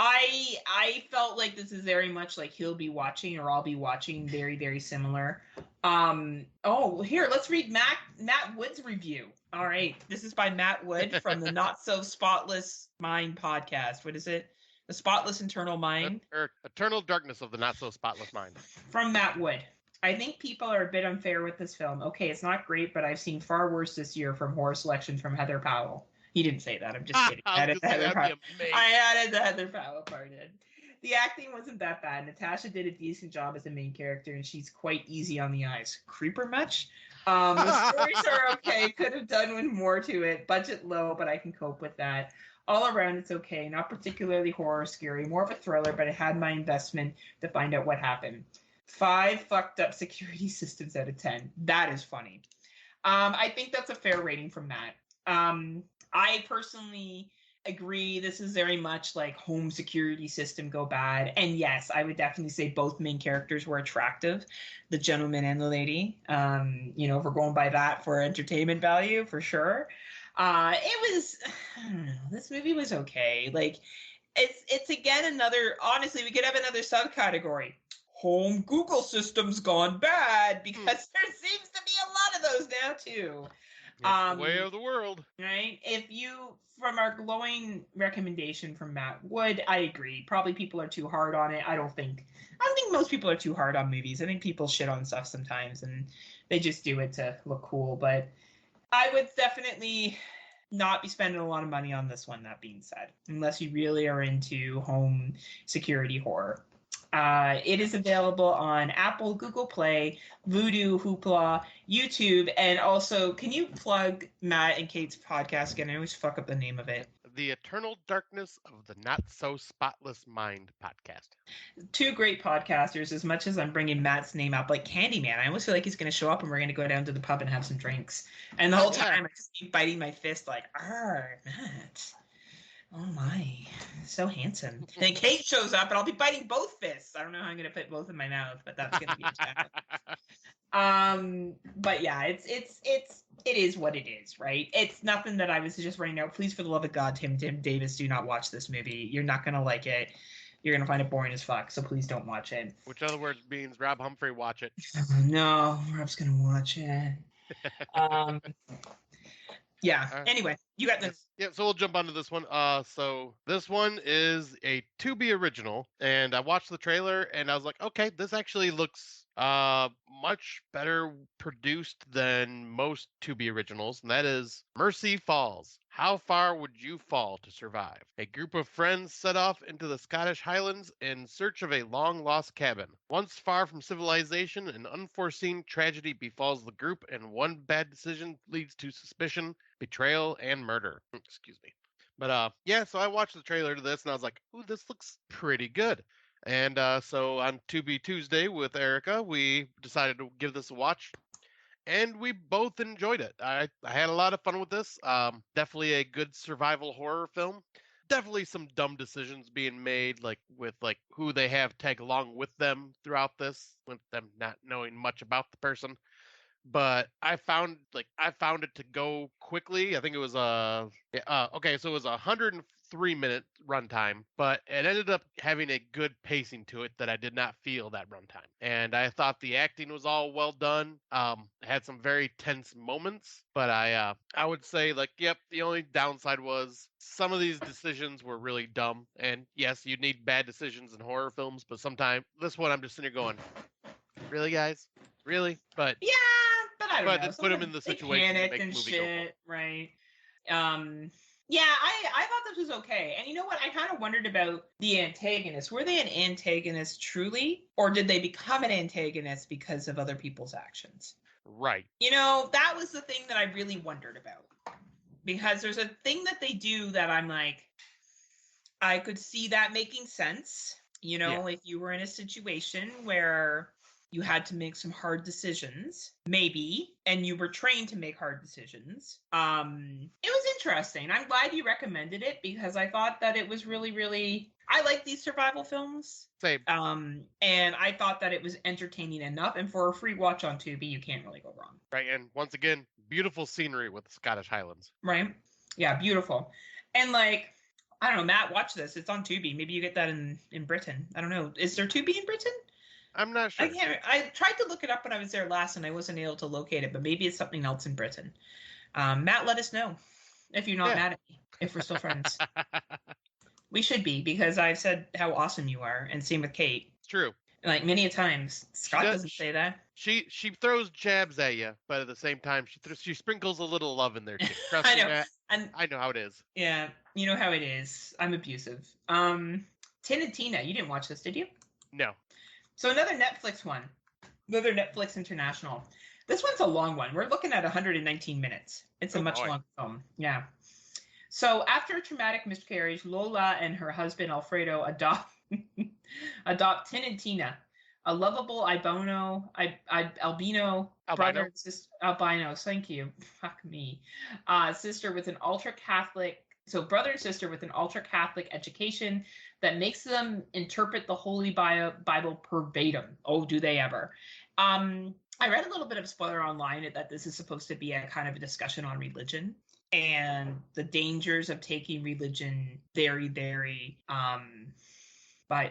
I felt like this is very much like He'll Be Watching or I'll Be Watching, very, very similar. Here, let's read Matt Wood's review. All right, this is by Matt Wood from the Not So Spotless Mind podcast. What is it? The Spotless Internal Mind? Eternal Darkness of the Not So Spotless Mind. From Matt Wood. I think people are a bit unfair with this film. Okay, it's not great, but I've seen far worse this year from horror selections from Heather Powell. He didn't say that. I'm just kidding. I added the Heather Powell part in. The acting wasn't that bad. Natasha did a decent job as the main character, and she's quite easy on the eyes. Creeper much? The stories are okay. Could have done with more to it. Budget low, but I can cope with that. All around, it's okay. Not particularly horror scary. More of a thriller, but it had my investment to find out what happened. 5 fucked up security systems out of 10. That is funny. I think that's a fair rating from Matt. I personally agree. This is very much like home security system go bad. And yes, I would definitely say both main characters were attractive, the gentleman and the lady. If we're going by that for entertainment value, for sure. It was, I don't know, this movie was okay. Like, it's again another, honestly, we could have another subcategory. Home Google systems gone bad, because there seems to be a lot of those now too. It's the way of the world. Right? From our glowing recommendation from Matt Wood, I agree. Probably people are too hard on it. I don't think most people are too hard on movies. I think people shit on stuff sometimes and they just do it to look cool. But I would definitely not be spending a lot of money on this one, that being said, unless you really are into home security horror. It is available on Apple, Google Play, Vudu, Hoopla, YouTube, and also, can you plug Matt and Kate's podcast again? I always fuck up the name of it. The Eternal Darkness of the Not So Spotless Mind podcast. 2 great podcasters. As much as I'm bringing Matt's name up, like Candyman, I almost feel like he's going to show up and we're going to go down to the pub and have some drinks. And the whole time I just keep biting my fist like, Matt. Oh my, so handsome. And then Kate shows up and I'll be biting both fists. I don't know how I'm going to put both in my mouth, but that's going to be a challenge. But yeah, it is what it is, right? It's nothing that I was just writing out. Please, for the love of God, Tim Davis, do not watch this movie. You're not going to like it. You're going to find it boring as fuck, so please don't watch it. Which other words means Rob Humphrey, watch it. No, Rob's going to watch it. Yeah. Anyway, you got this. Yeah, so we'll jump onto this one. So this one is a to be original, and I watched the trailer and I was like, okay, this actually looks much better produced than most to be originals, and that is Mercy Falls. How far would you fall to survive? A group of friends set off into the Scottish Highlands in search of a long-lost cabin. Once far from civilization, an unforeseen tragedy befalls the group, and one bad decision leads to suspicion, betrayal, and murder. Excuse me. But so I watched the trailer to this, and I was like, ooh, this looks pretty good. And so on To Be Tuesday with Erica, we decided to give this a watch. And we both enjoyed it. I had a lot of fun with this. Definitely a good survival horror film. Definitely some dumb decisions being made, like with who they have tag along with them throughout this, with them not knowing much about the person. But I found it to go quickly. I think it was so it was a 103-minute runtime, but it ended up having a good pacing to it that I did not feel that runtime. And I thought the acting was all well done. Had some very tense moments, but I would say the only downside was some of these decisions were really dumb. And yes, you need bad decisions in horror films, but sometimes this one I'm just sitting here going, really, guys? Really? But yeah. But I don't know. Put them in the situation to make and the movie shit, right? Yeah, I thought this was okay. And you know what? I kind of wondered about the antagonist. Were they an antagonist truly? Or did they become an antagonist because of other people's actions? Right. That was the thing that I really wondered about. Because there's a thing that they do that I'm like, I could see that making sense. If you were in a situation where you had to make some hard decisions, maybe, and you were trained to make hard decisions. It was interesting. I'm glad you recommended it because I thought that it was really, really I like these survival films. Same. And I thought that it was entertaining enough. And for a free watch on Tubi, you can't really go wrong. Right. And once again, beautiful scenery with the Scottish Highlands. Right? Yeah, beautiful. And like, I don't know, Matt, watch this. It's on Tubi. Maybe you get that in Britain. I don't know. Is there Tubi in Britain? I'm not sure. I tried to look it up when I was there last and I wasn't able to locate it, but maybe it's something else in Britain. Matt, let us know if you're not mad at me, if we're still friends. We should be, because I've said how awesome you are, and same with Kate. It's true. Like many a times. Scott doesn't say that. She throws jabs at you, but at the same time, she sprinkles a little love in there too. Trust me, Matt, and I know how it is. Yeah, you know how it is. I'm abusive. Tin and Tina, you didn't watch this, did you? No. So another Netflix one. Another Netflix International. This one's a long one. We're looking at 119 minutes. It's a much longer film. Yeah. So after a traumatic miscarriage, Lola and her husband Alfredo adopt Tin and Tina, a lovable albino brother and sister, albinos. Thank you. Fuck me. Sister with an ultra Catholic. So brother and sister with an ultra Catholic education that makes them interpret the Holy Bible verbatim. Oh, do they ever? I read a little bit of spoiler online that this is supposed to be a kind of a discussion on religion and the dangers of taking religion very, very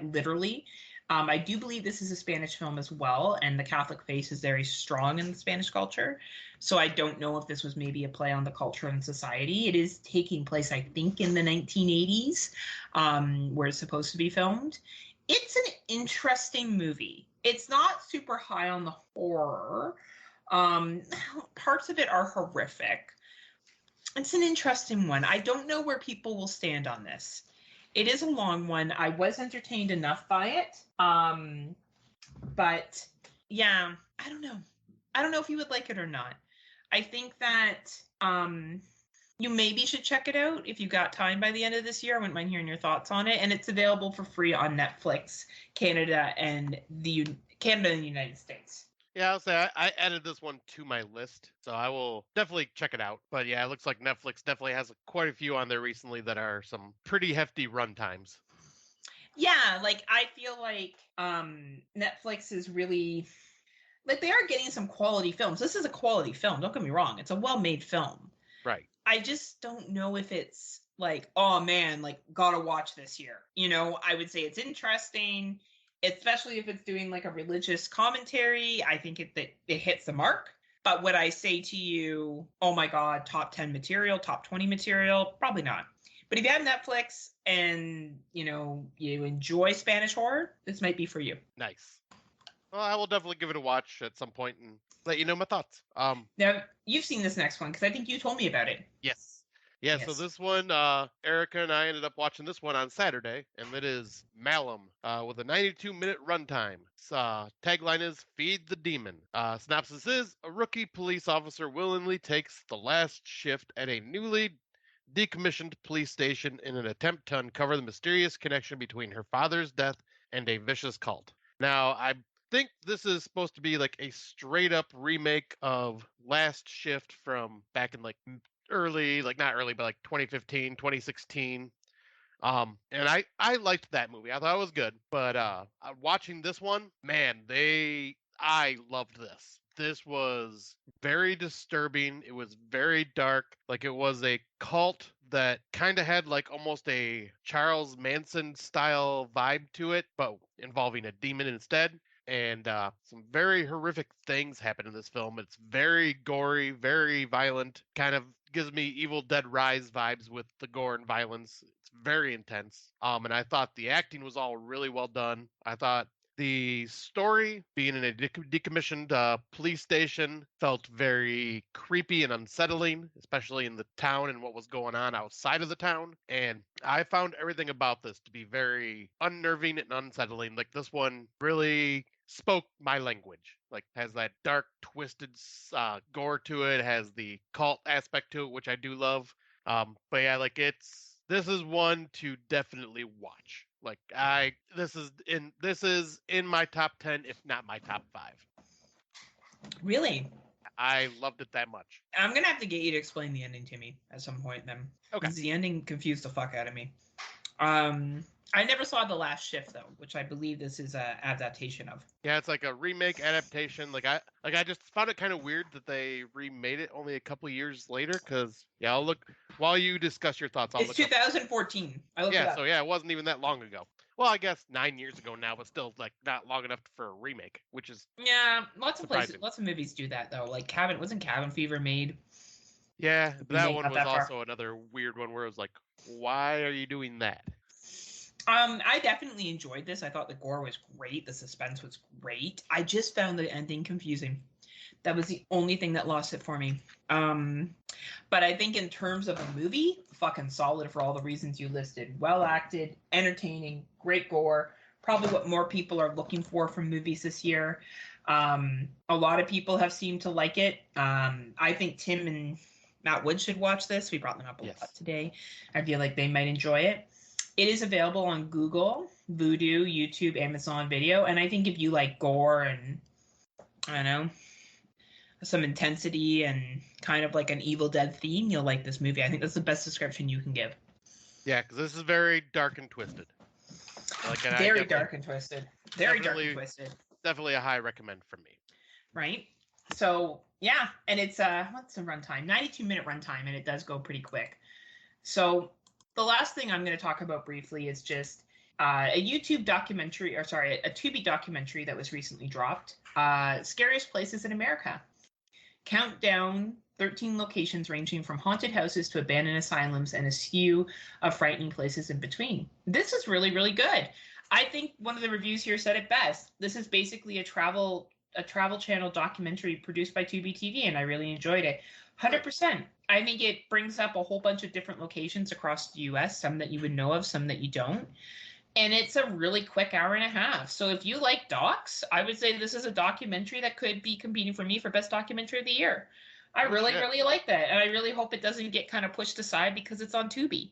literally. I do believe this is a Spanish film as well, and the Catholic faith is very strong in the Spanish culture. So I don't know if this was maybe a play on the culture and society. It is taking place, I think, in the 1980s, where it's supposed to be filmed. It's an interesting movie. It's not super high on the horror. Parts of it are horrific. It's an interesting one. I don't know where people will stand on this. It is a long one. I was entertained enough by it. But yeah, I don't know. I don't know if you would like it or not. I think that you maybe should check it out if you got time by the end of this year. I wouldn't mind hearing your thoughts on it. And it's available for free on Netflix, Canada and the United States. Yeah, I'll say I added this one to my list, so I will definitely check it out. But yeah, it looks like Netflix definitely has quite a few on there recently that are some pretty hefty runtimes. Yeah, like I feel like Netflix is really, like, they are getting some quality films. This is a quality film, don't get me wrong. It's a well-made film. Right. I just don't know if it's like, oh man, like, gotta watch this here. You know, I would say it's interesting, especially if it's doing like a religious commentary. I think it hits the mark. But would I say to you, oh my God, top 10 material, top 20 material? Probably not. But if you have Netflix and, you know, you enjoy Spanish horror, this might be for you. Nice. Well, I will definitely give it a watch at some point and let you know my thoughts. Now, you've seen this next one because I think you told me about it. Yes. Yeah, so this one, Erica and I ended up watching this one on Saturday, and it is Malum, with a 92-minute runtime. Tagline is Feed the Demon. Synopsis is, a rookie police officer willingly takes the last shift at a newly decommissioned police station in an attempt to uncover the mysterious connection between her father's death and a vicious cult. Now, I think this is supposed to be like a straight-up remake of Last Shift from back in like early, like not early, but like 2015, 2016. And I liked that movie. I thought it was good. But watching this one, man, I loved this. This was very disturbing. It was very dark. Like, it was a cult that kind of had like almost a Charles Manson style vibe to it, but involving a demon instead. And some very horrific things happen in this film. It's very gory, very violent, kind of gives me Evil Dead Rise vibes with the gore and violence. It's very intense. And I thought the acting was all really well done. I thought the story, being in a decommissioned police station, felt very creepy and unsettling, especially in the town and what was going on outside of the town. And I found everything about this to be very unnerving and unsettling. Like, this one really spoke my language. Like, has that dark, twisted gore to it, has the cult aspect to it, which I do love. But yeah, like, this is one to definitely watch. Like, this is in my top 10, if not my top 5. Really? I loved it that much. I'm gonna have to get you to explain the ending to me at some point then. Okay. Because the ending confused the fuck out of me. I never saw The Last Shift though, which I believe this is a adaptation of. Yeah, it's like a remake adaptation. I just found it kind of weird that they remade it only a couple years later. Cause yeah, I'll look while you discuss your thoughts. I'll It's look up. 2014. I looked it Yeah, up. so yeah, it wasn't even that long ago. Well, I guess 9 years ago now, but still like not long enough for a remake, which is Yeah, lots of places, surprising. lots of movies do that though. Like wasn't Cabin Fever made? Yeah, The that remake one not was that far. also another weird one where it was like, why are you doing that? I definitely enjoyed this. I thought the gore was great. The suspense was great. I just found the ending confusing. That was the only thing that lost it for me. But I think in terms of a movie, fucking solid for all the reasons you listed. Well acted, entertaining, great gore. Probably what more people are looking for from movies this year. A lot of people have seemed to like it. I think Tim and Matt Wood should watch this. We brought them up a lot today. I feel like they might enjoy it. It is available on Google, Vudu, YouTube, Amazon Video, and I think if you like gore and I don't know, some intensity and kind of like an Evil Dead theme, you'll like this movie. I think that's the best description you can give. Yeah, because this is very dark and twisted. Very dark and twisted. Very dark and twisted. Definitely a high recommend from me. Right? So yeah, and it's what's the runtime? 92-minute runtime, and it does go pretty quick. So the last thing I'm going to talk about briefly is just a YouTube documentary, or sorry, a Tubi documentary that was recently dropped. Scariest Places in America. Count down 13 locations ranging from haunted houses to abandoned asylums and a slew of frightening places in between. This is really, really good. I think one of the reviews here said it best. This is basically a travel channel documentary produced by Tubi TV, and I really enjoyed it. 100%. I think it brings up a whole bunch of different locations across the U.S., some that you would know of, some that you don't. And it's a really quick hour and a half. So if you like docs, I would say this is a documentary that could be competing for me for Best Documentary of the Year. I really like that. And I really hope it doesn't get kind of pushed aside because it's on Tubi.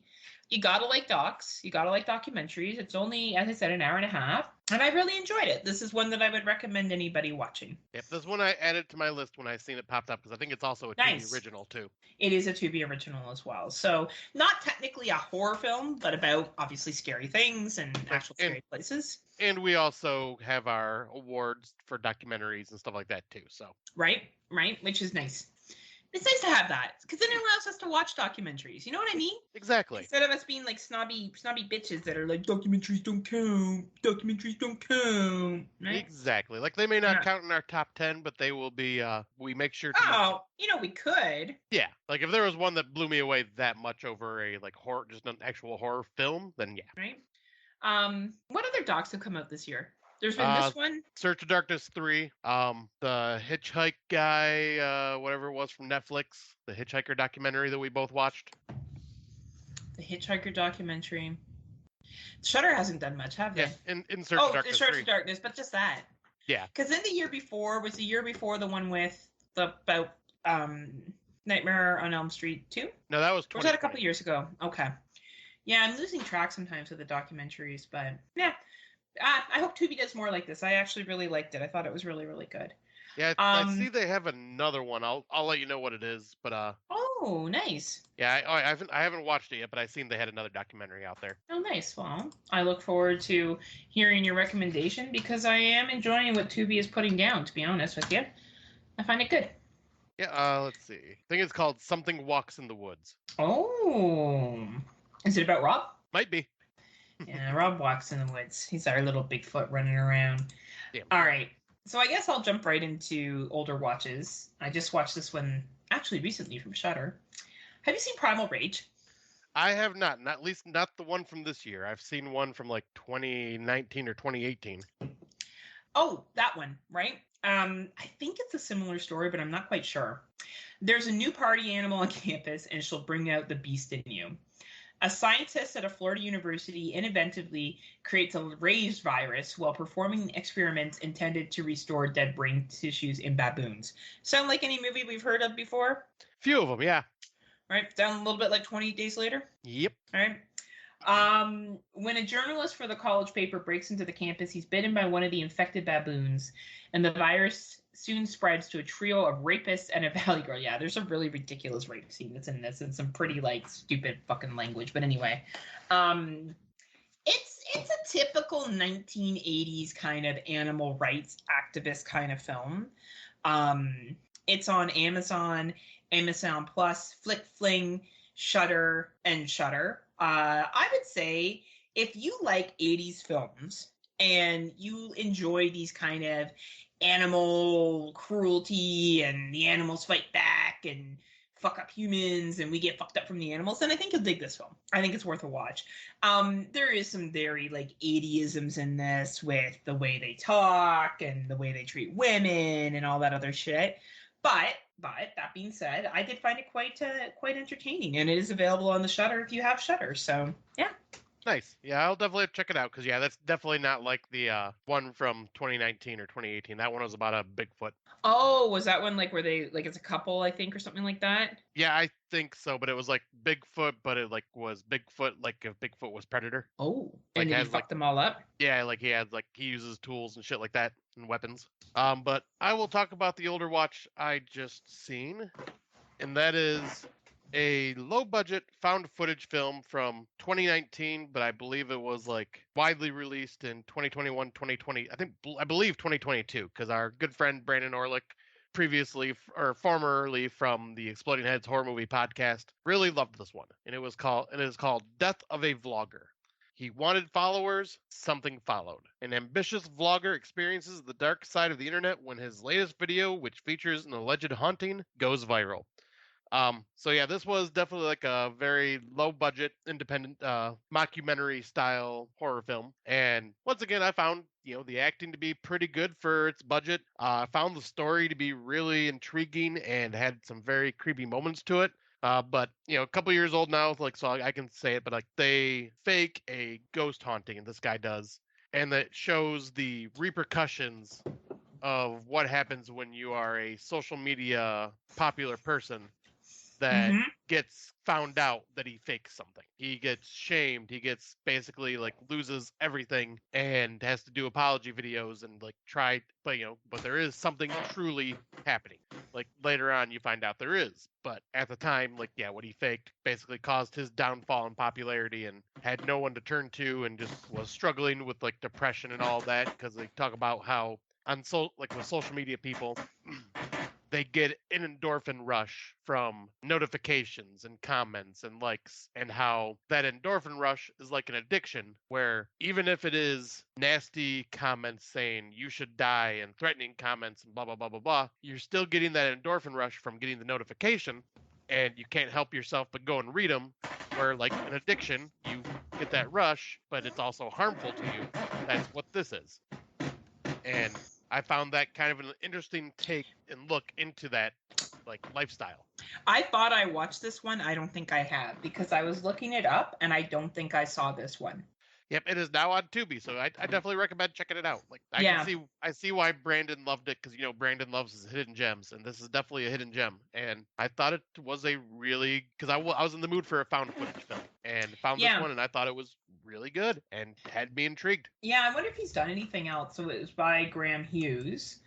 You gotta like docs. You gotta like documentaries. It's only, as I said, an hour and a half. And I really enjoyed it. This is one that I would recommend anybody watching. Yep, this one I added to my list when I seen it popped up because I think it's also a Tubi original too. It is a Tubi original as well. So not technically a horror film, but about obviously scary things and actual scary places. And we also have our awards for documentaries and stuff like that too. So right, which is nice. It's nice to have that because then it allows us to watch documentaries. You know what I mean? Exactly. Instead of us being like snobby bitches that are like, documentaries don't count. Documentaries don't count. Right? Exactly. Like they may not count in our top 10, but they will be. We make sure to. Oh, we could. Yeah, like if there was one that blew me away that much over a like horror, just an actual horror film, then yeah. Right. What other docs have come out this year? There's been this one. Search of Darkness 3. The Hitchhike guy, whatever it was from Netflix, the Hitchhiker documentary that we both watched. The Hitchhiker documentary. Shudder hasn't done much, have they? Yeah, in Search of Darkness. Search of Darkness, but just that. Yeah. Because then the year before the one with about Nightmare on Elm Street 2? No, that was 2020. Or was that a couple years ago? Okay. Yeah, I'm losing track sometimes with the documentaries, but yeah. I hope Tubi does more like this. I actually really liked it. I thought it was really, really good. Yeah, I see they have another one. I'll let you know what it is, but Oh, nice. Yeah, I haven't watched it yet, but I seen they had another documentary out there. Oh, nice. Well, I look forward to hearing your recommendation because I am enjoying what Tubi is putting down. To be honest with you, I find it good. Yeah. Let's see. I think it's called Something Walks in the Woods. Oh, is it about Rob? Might be. Yeah, Rob walks in the woods. He's our little Bigfoot running around. Yeah. All right. So I guess I'll jump right into older watches. I just watched this one actually recently from Shudder. Have you seen Primal Rage? I have not. At least not the one from this year. I've seen one from like 2019 or 2018. Oh, that one, right? I think it's a similar story, but I'm not quite sure. There's a new party animal on campus, and she'll bring out the beast in you. A scientist at a Florida university inventively creates a rage virus while performing experiments intended to restore dead brain tissues in baboons. Sound like any movie we've heard of before? Few of them, yeah. Right, sound a little bit like 28 Days Later? Yep. All right. When a journalist for the college paper breaks into the campus, he's bitten by one of the infected baboons, and the virus soon spreads to a trio of rapists and a valley girl. Yeah, there's a really ridiculous rape scene that's in this and some pretty like stupid fucking language. But anyway, it's it's a typical 1980s kind of animal rights activist kind of film. It's on Amazon, Amazon Plus, Flick Fling, Shudder, and Shudder. I would say if you like 80s films and you enjoy these kind of animal cruelty and the animals fight back and fuck up humans and we get fucked up from the animals, then I think you'll dig this film. I think it's worth a watch. There is some very like 80isms in this with the way they talk and the way they treat women and all that other shit. But that being said, I did find it quite entertaining, and it is available on the Shudder if you have Shudder. So yeah. Nice. Yeah, I'll definitely check it out because yeah, that's definitely not like the one from 2019 or 2018. That one was about a Bigfoot. Oh, was that one like where they like it's a couple, I think, or something like that? Yeah, I think so, but it was like Bigfoot, but it like was Bigfoot like if Bigfoot was Predator. Oh, Like and did he has fuck like them all up? yeah, like he uses tools and shit like that and weapons. But I will talk about the older watch I just seen, and that is a low budget found footage film from 2019, but I believe it was like widely released in 2021, 2020. I believe 2022 because our good friend Brandon Orlick, previously or formerly from the Exploding Heads horror movie podcast, really loved this one, and it is called Death of a Vlogger. He wanted followers, something followed. An ambitious vlogger experiences the dark side of the internet when his latest video, which features an alleged haunting, goes viral. So yeah, this was definitely like a very low budget, independent, mockumentary style horror film. And once again, I found, the acting to be pretty good for its budget. I found the story to be really intriguing and had some very creepy moments to it. But a couple years old now, like, so I can say it, but like they fake a ghost haunting, and this guy does, and that shows the repercussions of what happens when you are a social media popular person that Mm-hmm. gets found out that he fakes something. He gets shamed. He gets basically like loses everything and has to do apology videos and like try, but there is something truly happening. Like later on, you find out there is, but at the time, like yeah, what he faked basically caused his downfall in popularity and had no one to turn to and just was struggling with like depression and all that because they talk about how with social media people they get an endorphin rush from notifications and comments and likes, and how that endorphin rush is like an addiction where even if it is nasty comments saying you should die and threatening comments and blah blah blah blah blah, you're still getting that endorphin rush from getting the notification, and you can't help yourself but go and read them, where like an addiction you get that rush but it's also harmful to you. That's what this is. And I found that kind of an interesting take and look into that like lifestyle. I thought I watched this one. I don't think I have because I was looking it up and I don't think I saw this one. Yep, it is now on Tubi, so I definitely recommend checking it out. Like I see why Brandon loved it because Brandon loves his hidden gems, and this is definitely a hidden gem. And I thought it was a really because I was in the mood for a found footage film and found this one, and I thought it was really good and had me intrigued. Yeah, I wonder if he's done anything else. So it was by Graham Hughes.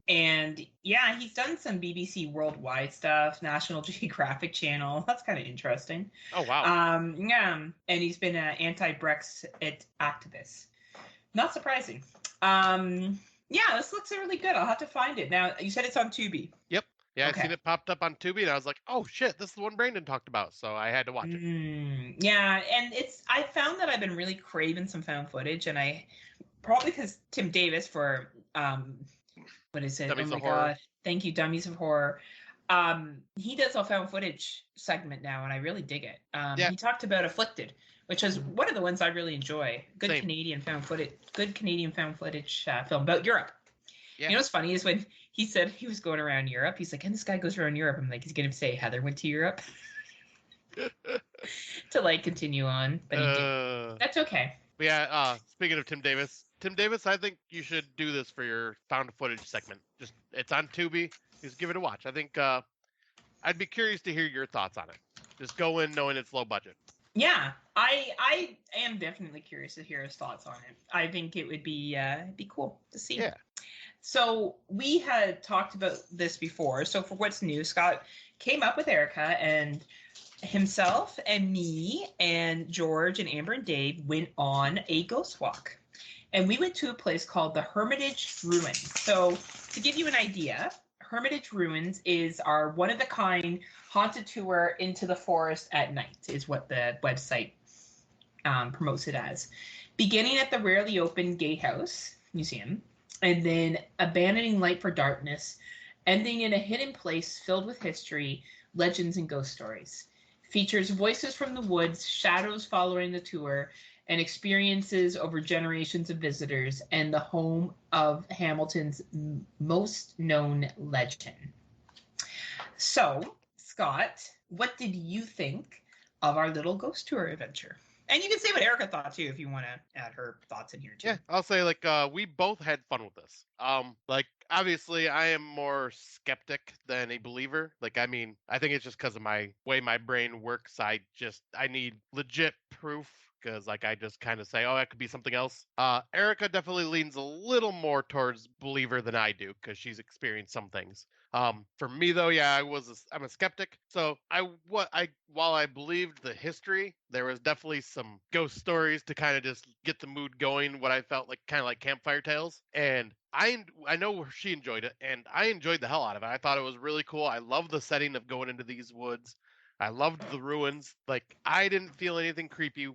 And yeah, he's done some BBC Worldwide stuff, National Geographic Channel. That's kind of interesting. Oh, wow. Yeah, and he's been an anti-Brexit activist. Not surprising. Yeah, this looks really good. I'll have to find it. Now, you said it's on Tubi. Yep. Yeah, okay. I seen it popped up on Tubi, and I was like, oh, shit, this is the one Brandon talked about, so I had to watch it. Yeah, and I found that I've been really craving some found footage, and I probably because Tim Davis for what is it? Dummies oh my god! Thank you, Dummies of Horror. He does a found footage segment now, and I really dig it. He talked about Afflicted, which is one of the ones I really enjoy. Good Canadian found footage film about Europe. Yeah. You know what's funny is when he said he was going around Europe, he's like, and this guy goes around Europe. I'm like, he's going to say Heather went to Europe to like continue on, but he did. That's okay. But yeah, speaking of Tim Davis, I think you should do this for your found footage segment. Just it's on Tubi. Just give it a watch. I think I'd be curious to hear your thoughts on it. Just go in knowing it's low budget. Yeah, I am definitely curious to hear his thoughts on it. I think it would be cool to see. Yeah. So we had talked about this before. So for what's new, Scott came up with Erica and himself and me and George and Amber and Dave went on a ghost walk. And we went to a place called the Hermitage Ruins. So to give you an idea, Hermitage Ruins is our one-of-a-kind haunted tour into the forest at night, is what the website promotes it as. Beginning at the rarely open Gatehouse Museum, and then abandoning light for darkness, ending in a hidden place filled with history, legends, and ghost stories. Features voices from the woods, shadows following the tour, and experiences over generations of visitors, and the home of Hamilton's most known legend. So, Scott, what did you think of our little ghost tour adventure? And you can say what Erica thought too if you want to add her thoughts in here too. Yeah, I'll say we both had fun with this. Like obviously I am more skeptic than a believer. Like I mean, I think it's just because of my way my brain works. I need legit proof because like I just kind of say, oh, that could be something else. Erica definitely leans a little more towards believer than I do because she's experienced some things. For me though, yeah, I'm a skeptic. So while I believed the history, there was definitely some ghost stories to kind of just get the mood going. What I felt like kind of like campfire tales, and I know she enjoyed it, and I enjoyed the hell out of it. I thought it was really cool. I love the setting of going into these woods. I loved the ruins. Like I didn't feel anything creepy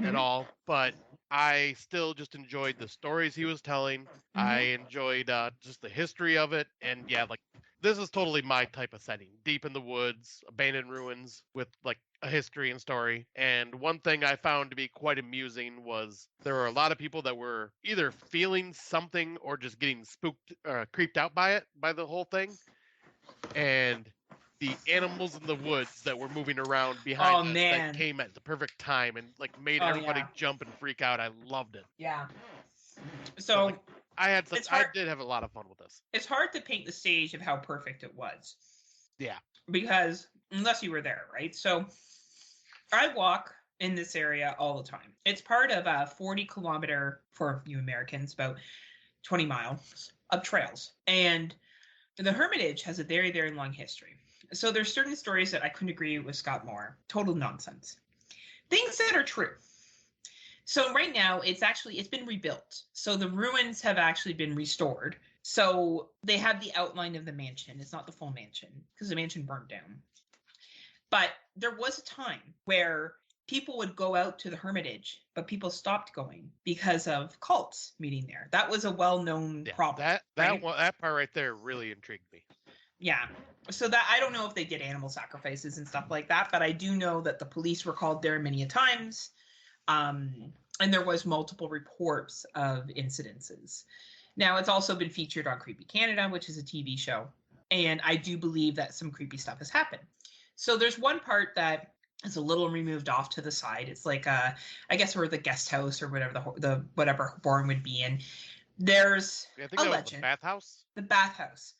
at all, but I still just enjoyed the stories he was telling. I enjoyed just the history of it, and yeah, like this is totally my type of setting. Deep in the woods, abandoned ruins with like a history and story. And one thing I found to be quite amusing was there were a lot of people that were either feeling something or just getting spooked, creeped out by the whole thing. And the animals in the woods that were moving around behind us that came at the perfect time and like made everybody jump and freak out. I loved it. Yeah. So like, I did have a lot of fun with this. It's hard to paint the stage of how perfect it was. Yeah. Because unless you were there, right? So I walk in this area all the time. It's part of a 40-kilometer, for you Americans, about 20 miles of trails. And the Hermitage has a very, very long history. So there's certain stories that I couldn't agree with Scott Moore. Total nonsense. Things that are true. So right now it's been rebuilt. So the ruins have actually been restored. So they have the outline of the mansion. It's not the full mansion because the mansion burned down. But there was a time where people would go out to the Hermitage, but people stopped going because of cults meeting there. That was a well-known problem. That part right there really intrigued me. Yeah. So that I don't know if they did animal sacrifices and stuff like that, but I do know that the police were called there many a times. And there was multiple reports of incidences. Now, it's also been featured on Creepy Canada, which is a TV show. And I do believe that some creepy stuff has happened. So there's one part that is a little removed off to the side. It's like, I guess, where the guest house or whatever the whatever barn would be in. There's a legend. The bathhouse? The bathhouse.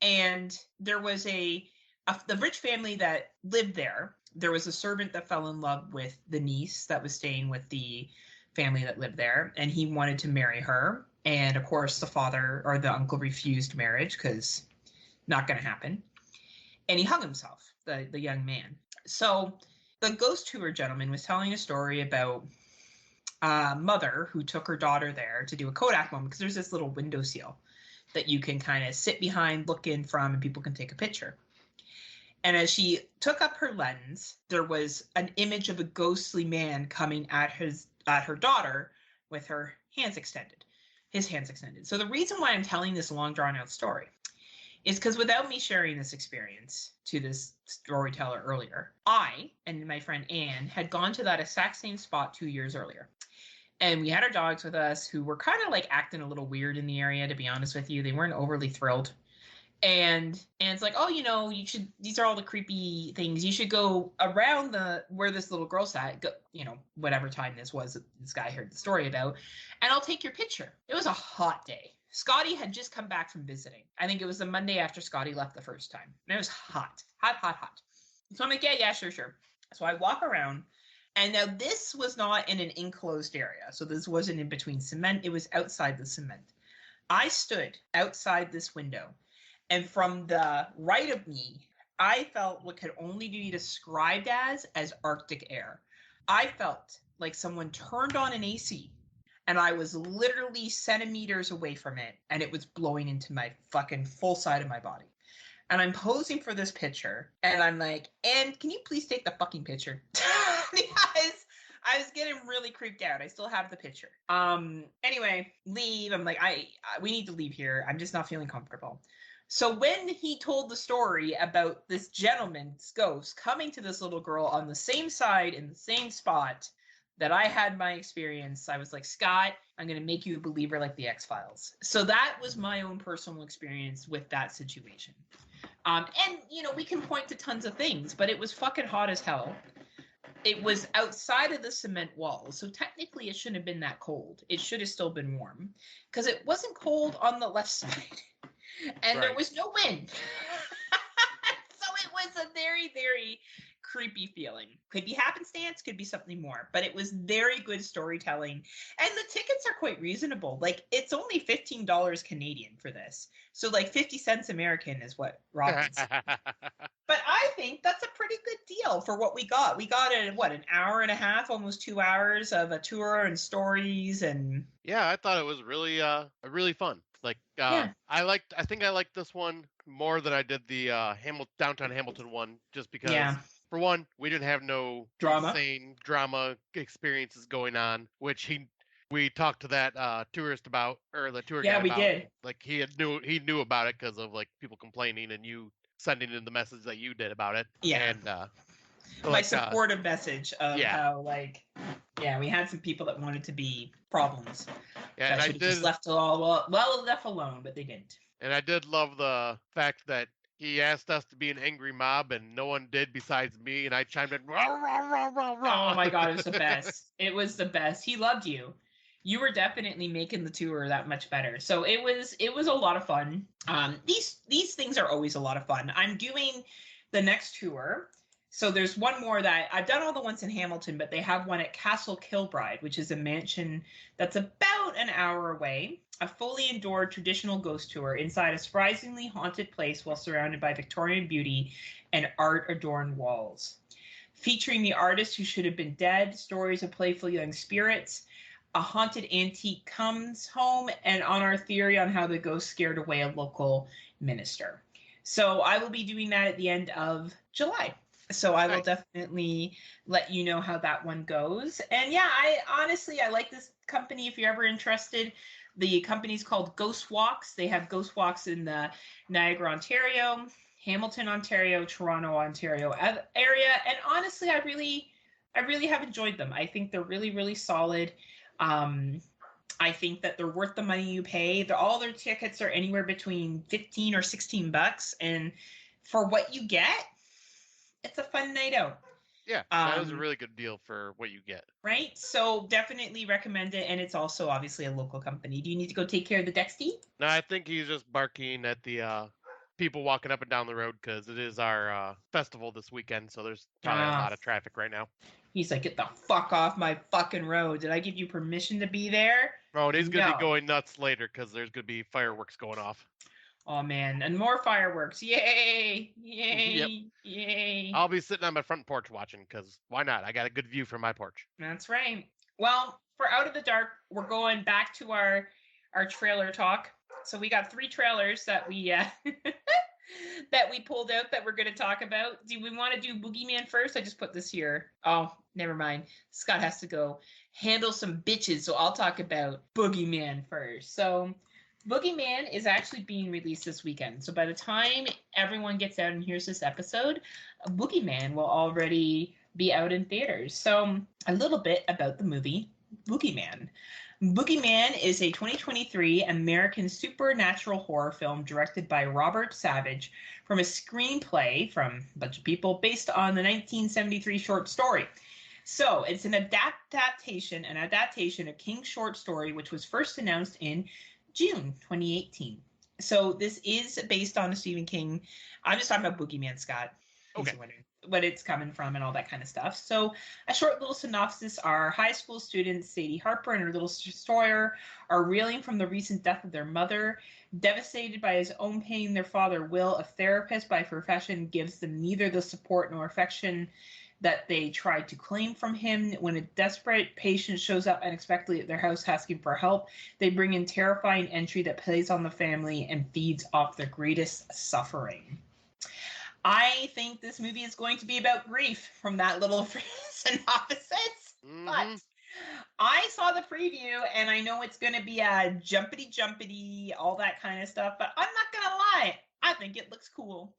And there was the rich family that lived there. There was a servant that fell in love with the niece that was staying with the family that lived there, and he wanted to marry her. And of course, the father or the uncle refused marriage because not going to happen. And he hung himself, the young man. So the ghost tour gentleman was telling a story about a mother who took her daughter there to do a Kodak moment because there's this little windowsill that you can kind of sit behind, look in from, and people can take a picture. And as she took up her lens, there was an image of a ghostly man coming at her daughter with his hands extended. So the reason why I'm telling this long drawn out story is because without me sharing this experience to this storyteller earlier, I and my friend Anne had gone to that exact same spot 2 years earlier. And we had our dogs with us who were kind of like acting a little weird in the area, to be honest with you. They weren't overly thrilled. And it's like, oh, these are all the creepy things. You should go around where this little girl sat, whatever time this was, this guy heard the story about, and I'll take your picture. It was a hot day. Scotty had just come back from visiting. I think it was the Monday after Scotty left the first time. And it was hot. So I'm like, yeah, sure. So I walk around. And now this was not in an enclosed area. So this wasn't in between cement. It was outside the cement. I stood outside this window. And from the right of me, I felt what could only be described as Arctic air. I felt like someone turned on an AC and I was literally centimeters away from it and it was blowing into my fucking full side of my body. And I'm posing for this picture and I'm like, and can you please take the fucking picture? Because I was getting really creeped out. I still have the picture. Anyway, leave. I'm like, we need to leave here. I'm just not feeling comfortable. So when he told the story about this gentleman's ghost coming to this little girl on the same side in the same spot that I had my experience, I was like, Scott, I'm going to make you a believer like the X-Files. So that was my own personal experience with that situation. And, you know, we can point to tons of things, but it was fucking hot as hell. It was outside of the cement walls, so technically it shouldn't have been that cold. It should have still been warm because it wasn't cold on the left side and there was no wind. So it was a very, very creepy feeling. Could be happenstance, could be something more, but it was very good storytelling. And the tickets are quite reasonable. Like, it's only $15 Canadian for this. So like 50 cents American is what Robin said. But I think that's a pretty good deal for what we got. We got an hour and a half, almost 2 hours of a tour and stories and Yeah, I thought it was really really fun. Like yeah. I think I liked this one more than I did the downtown Hamilton one, just because Yeah. for one, we didn't have no Drama. insane drama experiences going on, which we talked to that tourist about, or the tour guide Yeah, we about. did. Like he knew about it because of like people complaining and you sending in the message that you did about it. Yeah. And my supportive message of yeah. how, like, yeah, we had some people that wanted to be problems. Yeah, and I should have just left it all left alone, but they didn't. And I did love the fact that he asked us to be an angry mob, and no one did besides me, and I chimed in. Rah, rah, rah, rah, rah. Oh my god, it was the best. It was the best. He loved you. You were definitely making the tour that much better. So it was a lot of fun. These things are always a lot of fun. I'm doing the next tour. So there's one more that I've done all the ones in Hamilton, but they have one at Castle Kilbride, which is a mansion that's about an hour away. A fully indoor traditional ghost tour inside a surprisingly haunted place while surrounded by Victorian beauty and art-adorned walls. Featuring the artist who should have been dead, stories of playful young spirits, a haunted antique comes home, and on our theory on how the ghost scared away a local minister. So I will be doing that at the end of July. So I will definitely let you know how that one goes. And yeah, I like this company. If you're ever interested, the company's called Ghost Walks. They have Ghost Walks in the Niagara, Ontario, Hamilton, Ontario, Toronto, Ontario area. And honestly, I really have enjoyed them. I think they're really, really solid. I think that they're worth the money you pay. All their tickets are anywhere between $15 or $16, and for what you get, it's a fun night out. Yeah, that was a really good deal for what you get. Right? So definitely recommend it, and it's also obviously a local company. Do you need to go take care of the Dexty? No, I think he's just barking at the people walking up and down the road because it is our festival this weekend, so there's probably a lot of traffic right now. He's like, get the fuck off my fucking road. Did I give you permission to be there? Oh, and he's going to be going nuts later because there's going to be fireworks going off. Oh, man. And more fireworks. Yay. Yay. Yep. Yay. I'll be sitting on my front porch watching because why not? I got a good view from my porch. That's right. Well, for Out of the Dark, we're going back to our trailer talk. So we got 3 trailers that we that we pulled out that we're going to talk about. Do we want to do Boogeyman first? I just put this here. Oh, never mind. Scott has to go handle some bitches, so I'll talk about Boogeyman first. So Boogeyman is actually being released this weekend. So by the time everyone gets out and hears this episode, Boogeyman will already be out in theaters. So a little bit about the movie Boogeyman. Boogeyman is a 2023 American supernatural horror film directed by Robert Savage from a screenplay from a bunch of people based on the 1973 short story. So it's an adaptation of King's short story, which was first announced in June 2018. So this is based on a Stephen King. I'm just talking about Boogeyman, Scott. case Okay. you're wondering what it's coming from and all that kind of stuff. So, a short little synopsis are high school students Sadie Harper and her little sister Sawyer are reeling from the recent death of their mother. Devastated by his own pain, their father, Will, a therapist by profession, gives them neither the support nor affection that they tried to claim from him. When a desperate patient shows up unexpectedly at their house asking for help, they bring in terrifying entry that plays on the family and feeds off their greatest suffering. I think this movie is going to be about grief from that little synopsis. Mm-hmm. But I saw the preview and I know it's going to be a jumpity, all that kind of stuff. But I'm not going to lie. I think it looks cool.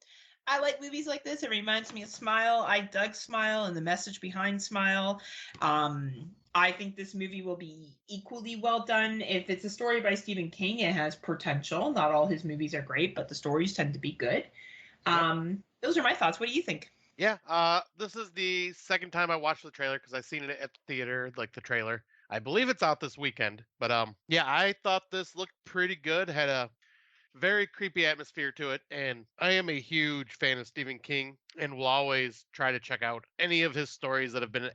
I like movies like this. It reminds me of Smile. I dug Smile and the message behind Smile. I think this movie will be equally well done. If it's a story by Stephen King, it has potential. Not all his movies are great, but the stories tend to be good. Yep. Those are my thoughts. What do you think? Yeah. This is the second time I watched the trailer because I seen it at the theater, like the trailer. I believe it's out this weekend, but yeah, I thought this looked pretty good. Had a very creepy atmosphere to it, and I am a huge fan of Stephen King and will always try to check out any of his stories that have been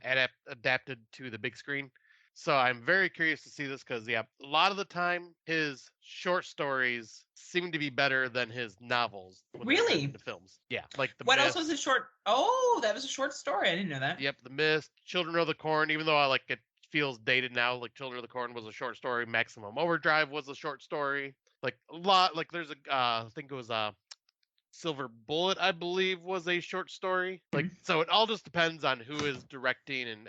adapted to the big screen. So I'm very curious to see this because, yeah, a lot of the time his short stories seem to be better than his novels when they're turned Really? into films. Yeah, like The What else Mist. was a short? Oh, that was a short story. I didn't know that. Yep, The Mist, Children of the Corn. Even though I like it feels dated now, like Children of the Corn was a short story. Maximum Overdrive was a short story. Like a lot, like there's a, I think it was a Silver Bullet, I believe, was a short story. Like, Mhm. so it all just depends on who is directing and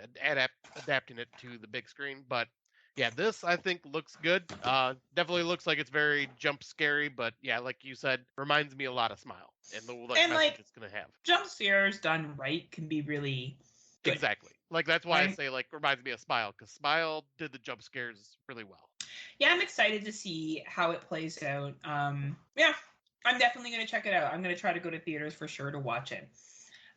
adapting it to the big screen. But yeah, this I think looks good. Definitely looks like it's very jump scary, but yeah, like you said, reminds me a lot of Smile and the like And message like it's gonna have. jump scares done right can be really good, Exactly. Like that's why I right? say like reminds me of Smile because Smile did the jump scares really well. Yeah, I'm excited to see how it plays out. Yeah, I'm definitely going to check it out. I'm going to try to go to theaters for sure to watch it.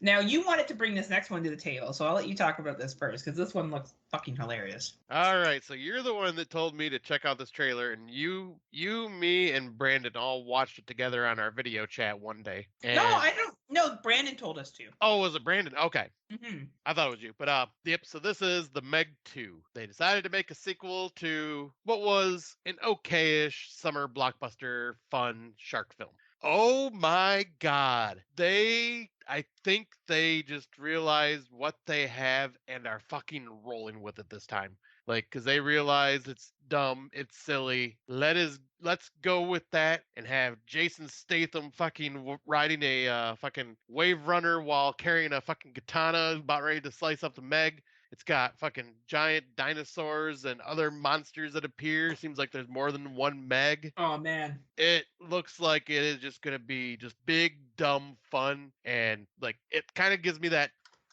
Now, you wanted to bring this next one to the table, so I'll let you talk about this first because this one looks fucking hilarious. All right, so you're the one that told me to check out this trailer, and me, and Brandon all watched it together on our video chat one day. No, And I don't. No, Brandon told us to. oh, was it Brandon? Okay, Mm-hmm. I thought it was you. But yep. So this is the Meg 2. They decided to make a sequel to what was an okayish summer blockbuster fun shark film. Oh my God. I think they just realized what they have and are fucking rolling with it this time. Like, cause they realize it's dumb, it's silly. Let's go with that and have Jason Statham fucking riding a fucking wave runner while carrying a fucking katana, about ready to slice up the Meg. It's got fucking giant dinosaurs and other monsters that appear. Seems like there's more than one Meg. Oh man. It looks like it is just going to be just big, dumb fun. And like, it kind of gives me that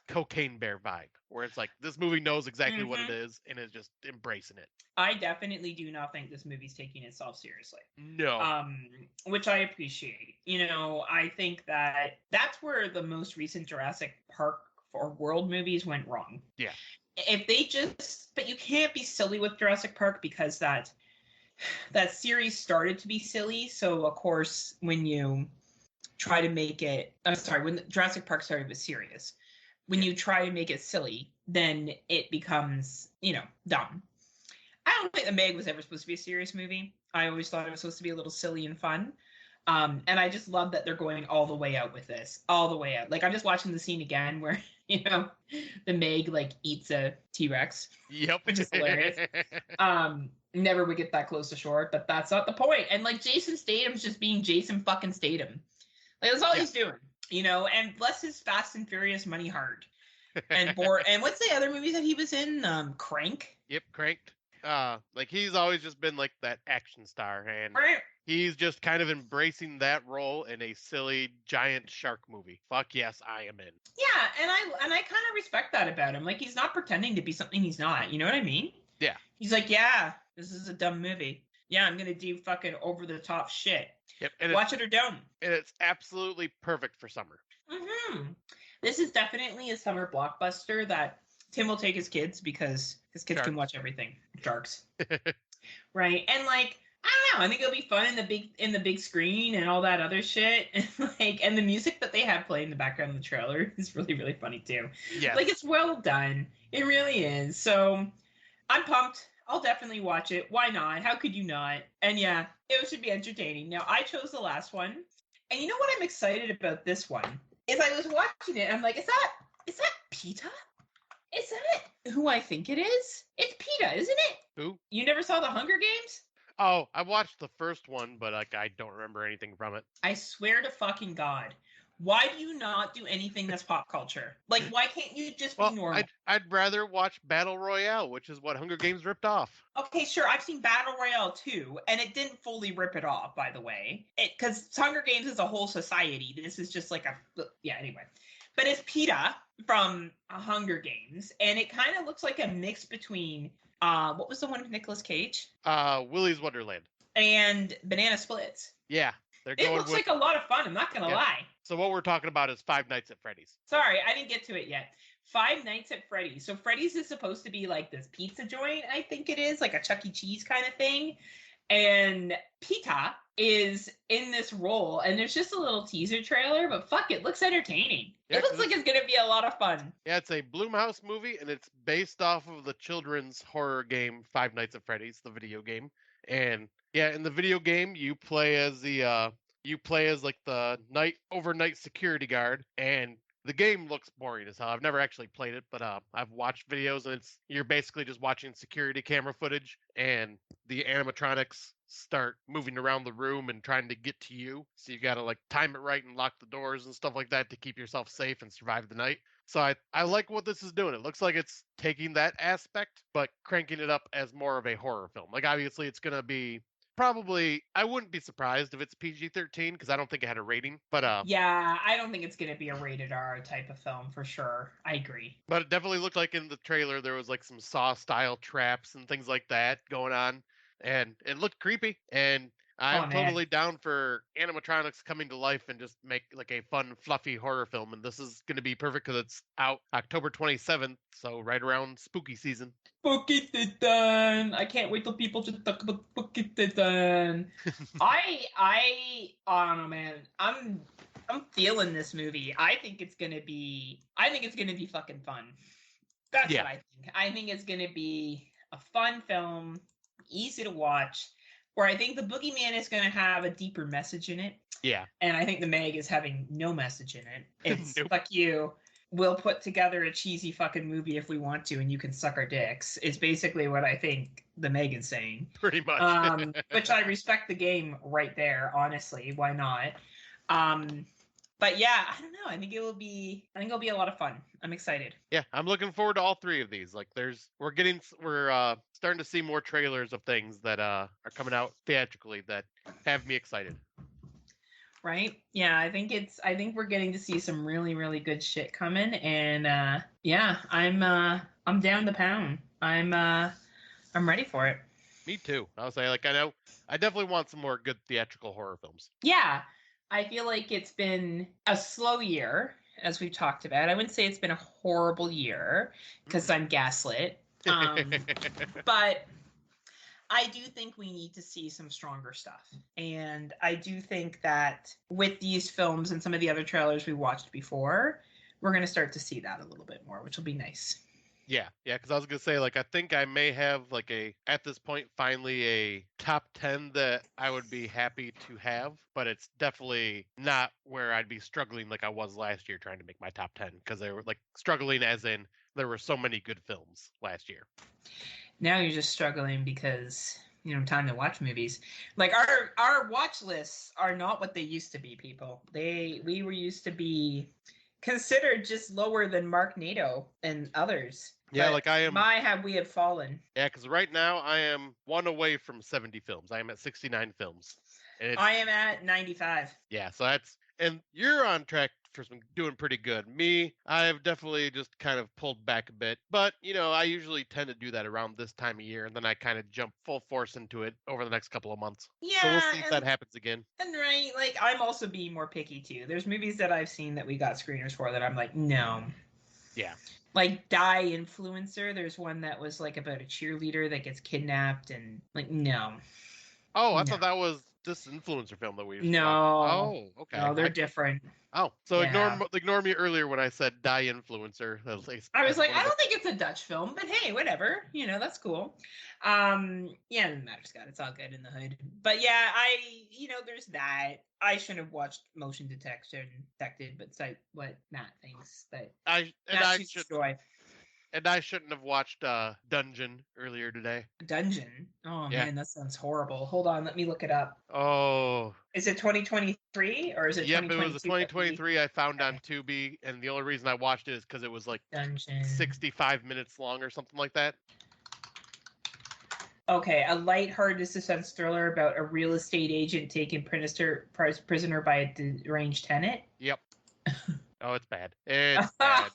Cocaine Bear vibe where it's like this movie knows exactly what it Mm-hmm. is and is just embracing it. I definitely do not think this movie's taking itself seriously. No. Which I appreciate. You know, I think that that's where the most recent Jurassic Park or World movies went wrong. Yeah. If they just, but you can't be silly with Jurassic Park because that series started to be silly. So of course, when you try to make it, I'm sorry, when Jurassic Park started was serious. When you try to make it silly, then it becomes, dumb. I don't think The Meg was ever supposed to be a serious movie. I always thought it was supposed to be a little silly and fun. And I just love that they're going all the way out with this, all the way out. Like I'm just watching the scene again where the Meg like eats a T-Rex, Yep. which is hilarious. Never would get that close to shore, but that's not the point. And like Jason Statham's just being Jason fucking Statham. Like that's all he's doing, And bless his Fast and Furious money hard. And and what's the other movies that he was in? Crank. Yep, Cranked. Like he's always just been like that action star, and Right. he's just kind of embracing that role in a silly giant shark movie. Fuck yes, I am in. Yeah, and I kind of respect that about him. Like he's not pretending to be something he's not. You know what I mean? Yeah. He's like, yeah, this is a dumb movie. Yeah, I'm gonna do fucking over the top shit. Yep. And Watch it or don't. And it's absolutely perfect for summer. Mm-hmm. This is definitely a summer blockbuster that Tim will take his kids because his kids can watch everything. Sharks. Right. And like I don't know. I think it'll be fun in the big screen and all that other shit. And the music that they have playing in the background of the trailer is really, really funny too. Yes. Like, it's well done. It really is. So I'm pumped. I'll definitely watch it. Why not? How could you not? And yeah, it should be entertaining. Now, I chose the last one. And you know what I'm excited about this one? Is I was watching it and I'm like, is that PETA? Is that who I think it is? It's PETA, isn't it? Who? You never saw the Hunger Games? Oh, I watched the first one, but like I don't remember anything from it. I swear to fucking God. Why do you not do anything that's pop culture? Like, why can't you just be Well, normal? I'd rather watch Battle Royale, which is what Hunger Games ripped off. Okay, sure, I've seen Battle Royale too, and it didn't fully rip it off, by the way. Because Hunger Games is a whole society. This is just like yeah, anyway. But it's PETA from Hunger Games, and it kind of looks like a mix between, what was the one with Nicolas Cage? Willy's Wonderland. And Banana Splits. Yeah. It looks like a lot of fun, I'm not going to lie. So what we're talking about is Five Nights at Freddy's. Sorry, I didn't get to it yet. Five Nights at Freddy's. So Freddy's is supposed to be like this pizza joint, I think it is, like a Chuck E. Cheese kind of thing. And PETA is in this role, and there's just a little teaser trailer, but fuck, it looks entertaining. Yeah, it looks like it's going to be a lot of fun. Yeah, it's a Blumhouse movie, and it's based off of the children's horror game Five Nights at Freddy's, the video game. And yeah, in the video game, you play as the overnight security guard, and the game looks boring as hell. I've never actually played it, but I've watched videos, and you're basically just watching security camera footage, and the animatronics start moving around the room and trying to get to you. So you gotta like time it right and lock the doors and stuff like that to keep yourself safe and survive the night. So I like what this is doing. It looks like it's taking that aspect, but cranking it up as more of a horror film. Like obviously it's gonna be probably, I wouldn't be surprised if it's PG-13 because I don't think it had a rating. But yeah, I don't think it's going to be a rated R type of film for sure. I agree. But it definitely looked like in the trailer there was like some Saw style traps and things like that going on, and it looked creepy. And I'm totally down for animatronics coming to life and just make like a fun, fluffy horror film. And this is going to be perfect because it's out October 27th, so right around spooky season. Spooky season! I can't wait till people just talk about spooky season. I don't know, man. I'm feeling this movie. I think it's gonna be fucking fun. That's what I think. I think it's gonna be a fun film, easy to watch. Where I think the Boogeyman is going to have a deeper message in it. Yeah. And I think the Meg is having no message in it. It's Nope. Fuck you. We'll put together a cheesy fucking movie if we want to, and you can suck our dicks. It's basically what I think the Meg is saying. Pretty much. Which I respect the game right there, honestly. Why not? But yeah, I don't know. I think it'll be a lot of fun. I'm excited. Yeah, I'm looking forward to all three of these. Like we're starting to see more trailers of things that are coming out theatrically that have me excited. Right? Yeah, I think we're getting to see some really, really good shit coming, and yeah, I'm down to pound. I'm ready for it. Me too. I'll say I definitely want some more good theatrical horror films. Yeah. I feel like it's been a slow year, as we've talked about. I wouldn't say it's been a horrible year because I'm gaslit. But I do think we need to see some stronger stuff. And I do think that with these films and some of the other trailers we watched before, we're going to start to see that a little bit more, which will be nice. Yeah, because I was going to say, I think I may have, at this point, finally a top 10 that I would be happy to have, but it's definitely not where I'd be struggling like I was last year trying to make my top 10, because they were, struggling as in there were so many good films last year. Now you're just struggling because, time to watch movies. Our watch lists are not what they used to be, people. We were used to be considered just lower than Mark Nato and others. Yeah, but I am. We have fallen. Yeah, because right now I am one away from 70 films. I am at 69 films. And I am at 95. Yeah, so and you're on track for doing pretty good. Me, I've definitely just kind of pulled back a bit. But, I usually tend to do that around this time of year, and then I kind of jump full force into it over the next couple of months. Yeah. So we'll see if that happens again. And right, I'm also being more picky too. There's movies that I've seen that we got screeners for that I'm like, no. Yeah. Die Influencer, there's one that was about a cheerleader that gets kidnapped and no. Oh, I No. thought that was this influencer film that we just watched. No. Oh, okay. No, they're different. So Yeah. ignore me earlier when I said die influencer. I was As like, one I of the don't think it's a Dutch film, but hey, whatever. That's cool. Yeah, it doesn't matter, Scott. It's all good in the hood. But yeah, there's that. I shouldn't have watched Motion Detected, but it's like what Matt thinks. But Matt chooses joy. And I shouldn't have watched Dungeon earlier today. Dungeon. Oh Yeah. man, that sounds horrible. Hold on, let me look it up. Oh. Is it 2023 or is it Yep, it was 2022? a 2023 I found on Tubi, and the only reason I watched it is because it was like Dungeon. 65 minutes long or something like that. Okay, a lighthearted suspense thriller about a real estate agent taken prisoner by a deranged tenant. Yep. Oh, it's bad. It's bad.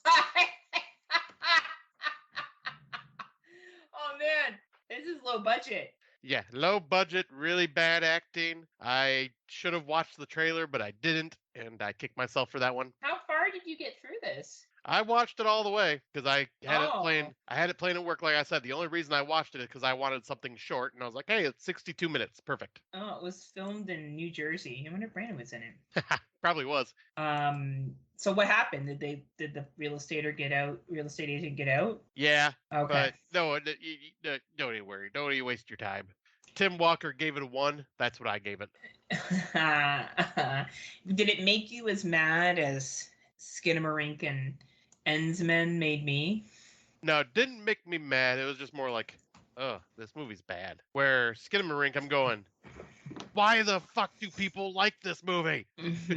Oh man, this is low budget. Yeah, low budget, really bad acting. I should have watched the trailer, but I didn't, and I kicked myself for that one. How far did you get through this? I watched it all the way because I had it playing. Oh. I had it playing at work, like I said. The only reason I watched it is because I wanted something short, and I was like, "Hey, it's 62 minutes, perfect." Oh, it was filmed in New Jersey. I wonder if Brandon was in it. Probably was. So what happened? Did the real estate agent get out? Yeah. Okay. But no, don't even worry. Don't even waste your time. Tim Walker gave it a 1. That's what I gave it. Did it make you as mad as Skinamarink and Ensman made me? No, it didn't make me mad. It was just more like, oh, this movie's bad. Where Skinamarink, I'm going, why the fuck do people like this movie?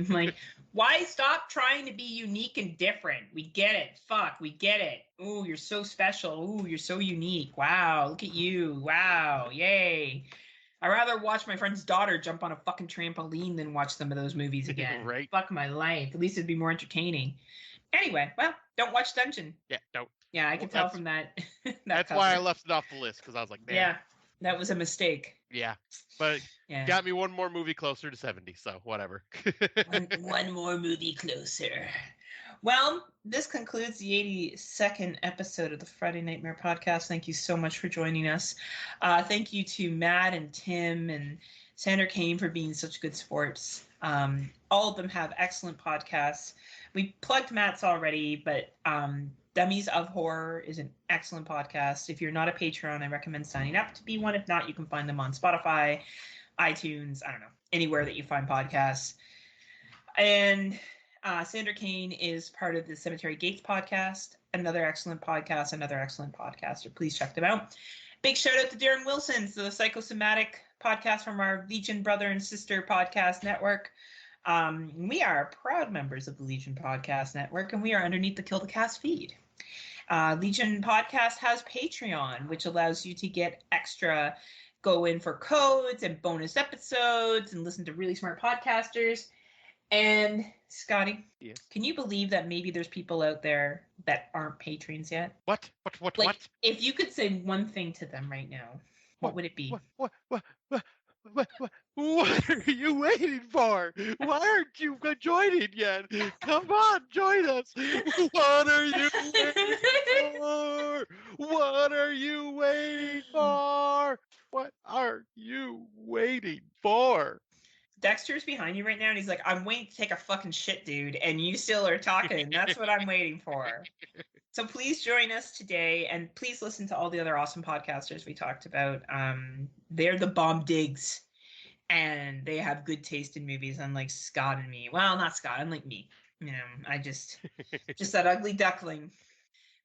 Like, why stop trying to be unique and different? We get it. Fuck, we get it. Ooh, you're so special. Ooh, you're so unique. Wow, look at you. Wow, yay. I'd rather watch my friend's daughter jump on a fucking trampoline than watch some of those movies again. Right. Fuck my life. At least it'd be more entertaining. Anyway, well, don't watch Dungeon. Yeah, don't. Yeah, I can tell from that. That's why I left it off the list, because I was like, man. Yeah, that was a mistake. Yeah, but yeah. Got me one more movie closer to 70, so whatever. one more movie closer. Well, this concludes the 82nd episode of the Friday Nightmare Podcast. Thank you so much for joining us. Thank you to Matt and Tim and Sandra Kane for being such good sports. All of them have excellent podcasts. We plugged Matt's already, but Dummies of Horror is an excellent podcast. If you're not a Patreon, I recommend signing up to be one. If not, you can find them on Spotify, iTunes, I don't know, anywhere that you find podcasts. And Sandra Kane is part of the Cemetery Gates podcast, another excellent podcaster. Please check them out. Big shout out to Darren Wilson's, the Psychosomatic podcast from our Legion Brother and Sister Podcast Network. We are proud members of the Legion Podcast Network, and we are underneath the Kill the Cast feed. Legion Podcast has Patreon, which allows you to get extra, go in for codes and bonus episodes and listen to really smart podcasters. And Scotty, yes. Can you believe that maybe there's people out there that aren't patrons yet? What? If you could say one thing to them right now, what would it be? What are you waiting for? Why aren't you joining yet? Come on, join us. What are you waiting for? What are you waiting for? What are you waiting for? Dexter's behind you right now, and he's like, I'm waiting to take a fucking shit, dude, and you still are talking. That's what I'm waiting for. So please join us today, and please listen to all the other awesome podcasters we talked about. They're the bomb digs, and they have good taste in movies, unlike Scott and me. Well, not Scott, unlike me. I just that ugly duckling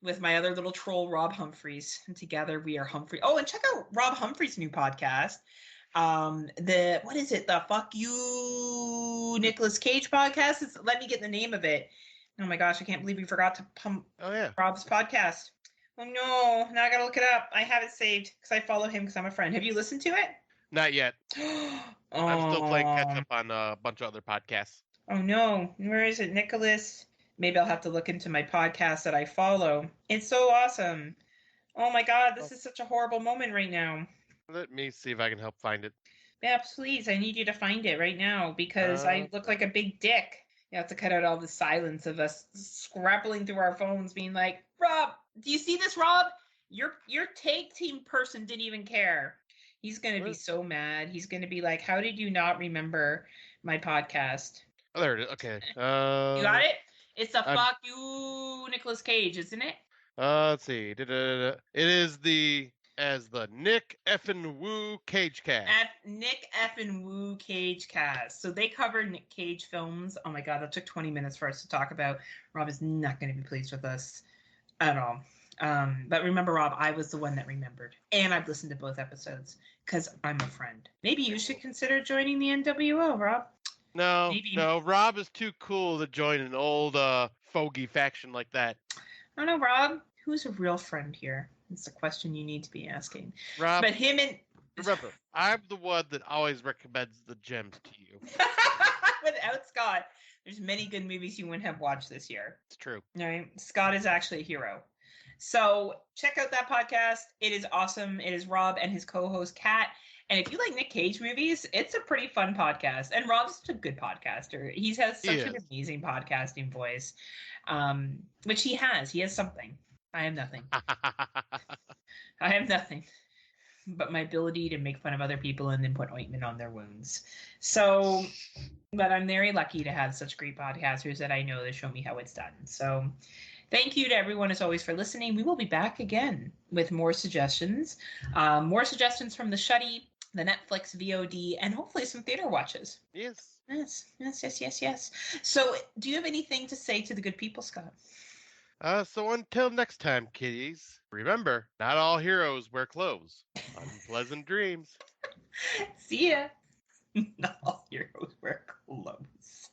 with my other little troll, Rob Humphreys. And together we are Humphrey. Oh, and check out Rob Humphreys' new podcast. The Fuck You Nicolas Cage podcast. Let me get the name of it. Oh my gosh, I can't believe we forgot to pump Rob's podcast. Oh no, now I gotta look it up. I have it saved because I follow him because I'm a friend. Have you listened to it? Not yet. I'm still playing catch up on a bunch of other podcasts. Oh no, where is it, Nicholas? Maybe I'll have to look into my podcast that I follow. It's so awesome. Oh my god, this is such a horrible moment right now. Let me see if I can help find it. Yeah, please. I need you to find it right now because I look like a big dick. You have to cut out all the silence of us scrabbling through our phones being like, Rob, do you see this, Rob? Your tag team person didn't even care. He's going to be What? so mad. He's going to be like, how did you not remember my podcast? Oh, there it is. Okay. You got it? It's a I'm. fuck you, Nicolas Cage, isn't it? Let's see. Da-da-da-da. It is the Nick effin Woo Cage Cast. Nick effin Woo Cage cast. So they covered Nick Cage films. Oh my god, that took 20 minutes for us to talk about. Rob is not going to be pleased with us at all. But remember, Rob, I was the one that remembered, and I've listened to both episodes because I'm a friend. Maybe you should consider joining the NWO, Rob. No, Maybe. no. Rob is too cool to join an old fogey faction like that. I don't know, Rob. Who's a real friend here? It's a question you need to be asking. Rob, But him and remember, I'm the one that always recommends the gems to you. without Scott, there's many good movies you wouldn't have watched this year. It's true. All right, Scott is actually a hero. So check out that podcast. It is awesome. It is Rob and his co-host Kat. And if you like Nick Cage movies, it's a pretty fun podcast. And Rob's such a good podcaster. He has such an amazing podcasting voice, which he has. He has something. I have nothing. I have nothing but my ability to make fun of other people and then put ointment on their wounds. So, but I'm very lucky to have such great podcasters that I know that show me how it's done. So thank you to everyone, as always, for listening. We will be back again with more suggestions from the Shuddy, the Netflix VOD, and hopefully some theater watches. Yes. Yes. So do you have anything to say to the good people, Scott? So until next time, kiddies, remember, not all heroes wear clothes. Unpleasant dreams. See ya. Not all heroes wear clothes.